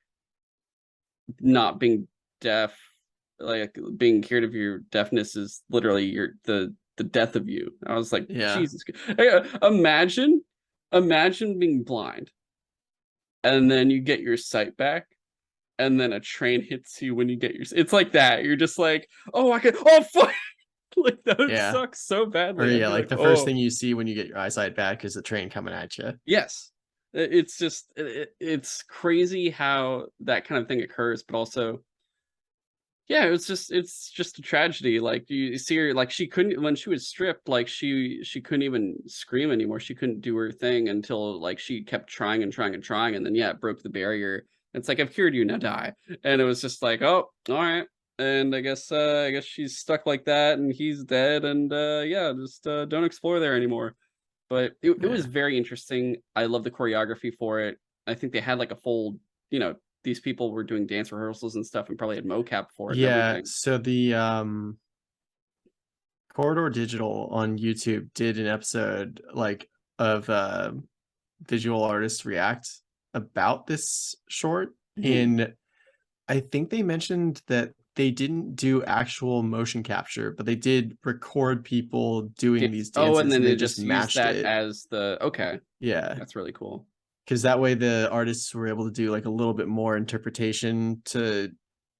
not being deaf, like being cured of your deafness is literally the death of you. I was like, Yeah. Jesus. Imagine being blind and then you get your sight back and then a train hits you when you get your it's like that. You're just like, oh, I can, oh fuck. Like that would Yeah. suck so Or badly. I'd yeah, be like like, the first oh thing you see when you get your eyesight back is the train coming at you. yes. It's just it's crazy how that kind of thing occurs, but also yeah, it's just a tragedy. Like you see her, like she couldn't, when she was stripped, like she couldn't even scream anymore. She couldn't do her thing until like she kept trying and trying and trying, and then yeah, it broke the barrier. It's like, I've cured you, now die. And it was just like, oh, all right. And I guess she's stuck like that and he's dead, and yeah, just don't explore there anymore. But it was Yeah. very interesting. I love the choreography for it. I think they had like a full, these people were doing dance rehearsals and stuff and probably had mocap for it and Yeah. everything. So the Corridor Digital on YouTube did an episode like of visual artists react about this short. Mhm. And I think they mentioned that they didn't do actual motion capture, but they did record people doing these Oh, and dances then and they they just just use matched that it. as the okay. Yeah. That's really cool. Because that way the artists were able to do like a little bit more interpretation to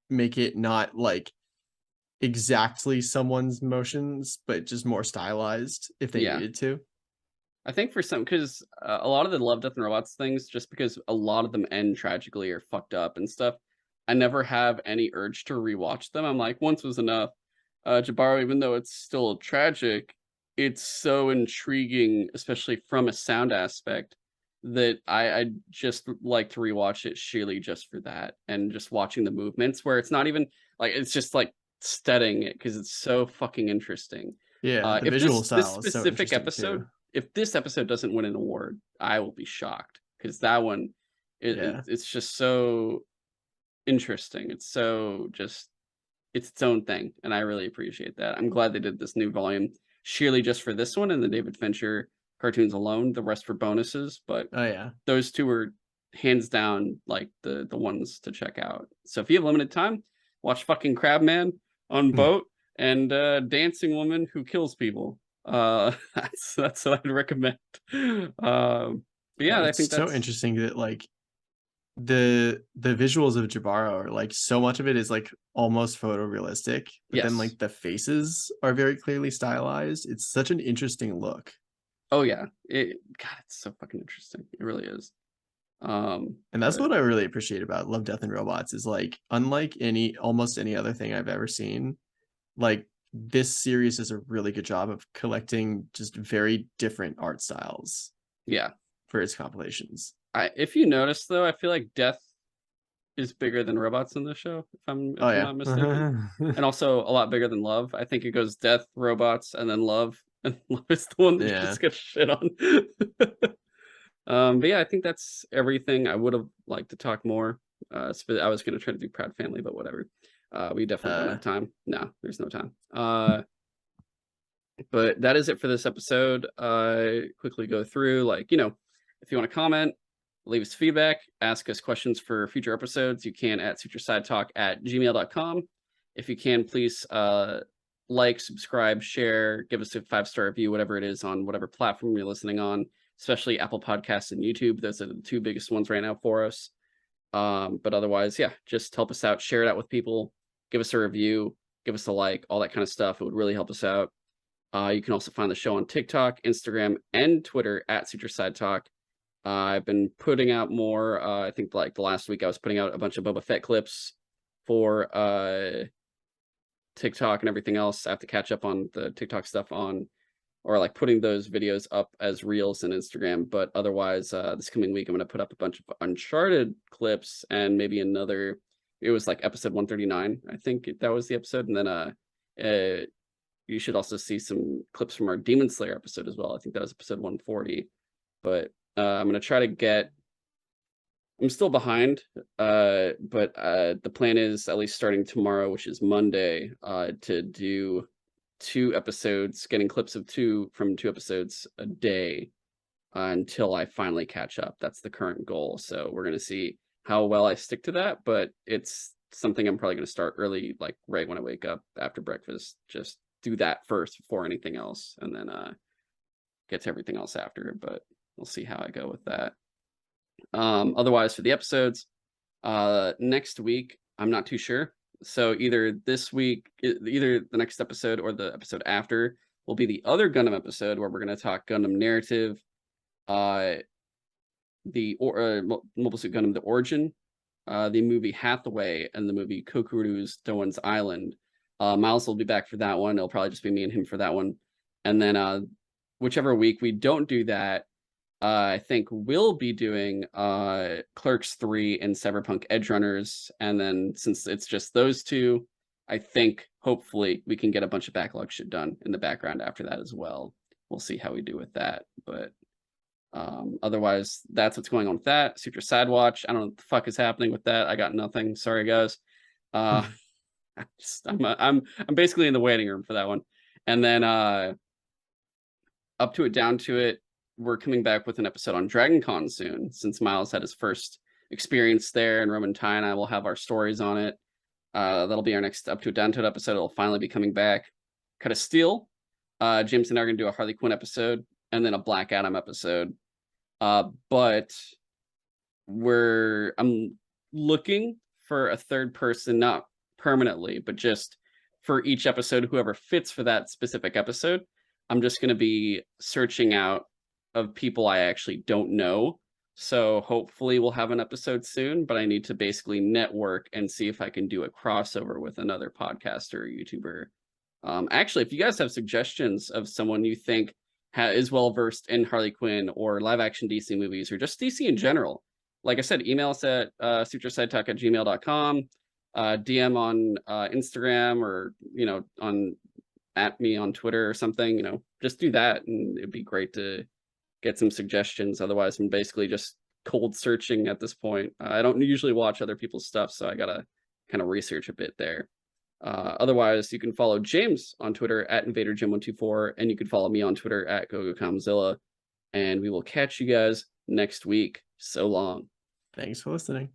make it not like exactly someone's motions, but just more stylized if they Yeah. needed to. I think for some, because a lot of the Love, Death, and Robots things, just because a lot of them end tragically or fucked up and stuff, I never have any urge to rewatch them. I'm like, once was enough. Jabaro, even though it's still tragic, it's so intriguing, especially from a sound aspect, that I just like to rewatch it sheerly just for that and just watching the movements where it's not even like it's just like studying it because it's so fucking interesting. Yeah, the If visual this style is so specific interesting too. episode, if this episode doesn't win an award, I will be shocked because that one, Yeah. it's just so interesting. It's so just it's its own thing, and I really appreciate that. I'm glad they did this new volume sheerly just for this one and the David Fincher cartoons alone. The rest were bonuses, but Oh yeah. those two were hands down like the ones to check out. So if you have limited time, watch fucking Crabman on boat and Dancing Woman who kills people. That's what I'd recommend. But yeah, I think It's so that's interesting that like the visuals of Jabaro are like so much of it is like almost photorealistic, but then yes. like the faces are very clearly stylized. It's such an interesting look. Oh yeah. God, it's so fucking interesting. It really is. And that's But what I really appreciate about Love, Death, and Robots is like unlike any almost any other thing I've ever seen, like this series does a really good job of collecting just very different art styles yeah. for its compilations. If you notice though, I feel like death is bigger than robots in this show, Oh if I'm yeah. not mistaken. And also a lot bigger than love. I think it goes death, robots, and then love. And love is the one that Yeah. just gets shit on. But yeah, I think that's everything. I would have liked to talk more. I was gonna try to do Proud Family, but whatever. We definitely don't Uh have time. No, there's no time. But that is it for this episode. Quickly go through, like, if you want to comment, leave us feedback, ask us questions for future episodes, you can at sutrosidetalk@gmail.com. If you can, please like, subscribe, share, give us a 5-star review, whatever it is on whatever platform you're listening on, especially Apple Podcasts and YouTube. Those are the two biggest ones right now for us. But otherwise, yeah, just help us out, share it out with people, give us a review, give us a like, all that kind of stuff. It would really help us out. You can also find the show on TikTok, Instagram, and Twitter at Sutro Sidetalk. I've been putting out more. I think like the last week I was putting out a bunch of Boba Fett clips for TikTok and everything else. I have to catch up on the TikTok stuff or like putting those videos up as reels on Instagram. But otherwise, this coming week I'm going to put up a bunch of Uncharted clips and maybe another. It was like episode 139. I think that was the episode, and then uh you should also see some clips from our Demon Slayer episode as well. I think that was episode 140. But I'm gonna try to get. I'm still behind, but the plan is at least starting tomorrow, which is Monday, to do 2 episodes, getting clips of two episodes a day until I finally catch up. That's the current goal. So we're gonna see how well I stick to that, but it's something I'm probably gonna start early, like right when I wake up after breakfast. Just do that first before anything else, and then get to everything else after. But we'll see how I go with that. Otherwise, for the episodes, next week I'm not too sure. So either this week, either the next episode or the episode after will be the other Gundam episode where we're going to talk Gundam narrative, uh, Mobile Suit Gundam: The Origin, the movie Hathaway, and the movie Kokuru's Doan's Island. Miles will be back for that one. It'll probably just be me and him for that one. And then whichever week we don't do that, I think we'll be doing Clerks 3 and Cyberpunk Edge Runners. And then since it's just those two, I think hopefully we can get a bunch of backlog shit done in the background after that as well. We'll see how we do with that. But otherwise, that's what's going on with that. Sutra Sidewatch. I don't know what the fuck is happening with that. I got nothing. Sorry, guys. Uh, I'm basically in the waiting room for that one. And then up to it, down to it, we're coming back with an episode on Dragon Con soon, since Miles had his first experience there, and Roman Ty and I will have our stories on it. That'll be our next up to it, down to it episode. It'll finally be coming back. Cut of Steel. James and I are gonna do a Harley Quinn episode and then a Black Adam episode. But I'm looking for a third person, not permanently, but just for each episode, whoever fits for that specific episode. I'm just going to be searching out of people I actually don't know. So hopefully we'll have an episode soon, but I need to basically network and see if I can do a crossover with another podcaster or YouTuber. Actually, if you guys have suggestions of someone you think is well versed in Harley Quinn or live action DC movies or just DC in general, like I said, email us at sutrosidetalk@gmail.com, DM on Instagram, or on at me on Twitter or something. Just do that, and it'd be great to get some suggestions. Otherwise, I'm basically just cold searching at this point. I don't usually watch other people's stuff, so I gotta kind of research a bit there. Otherwise, you can follow James on Twitter at InvaderJim124, and you can follow me on Twitter at GoGoComzilla. And we will catch you guys next week. So long. Thanks for listening.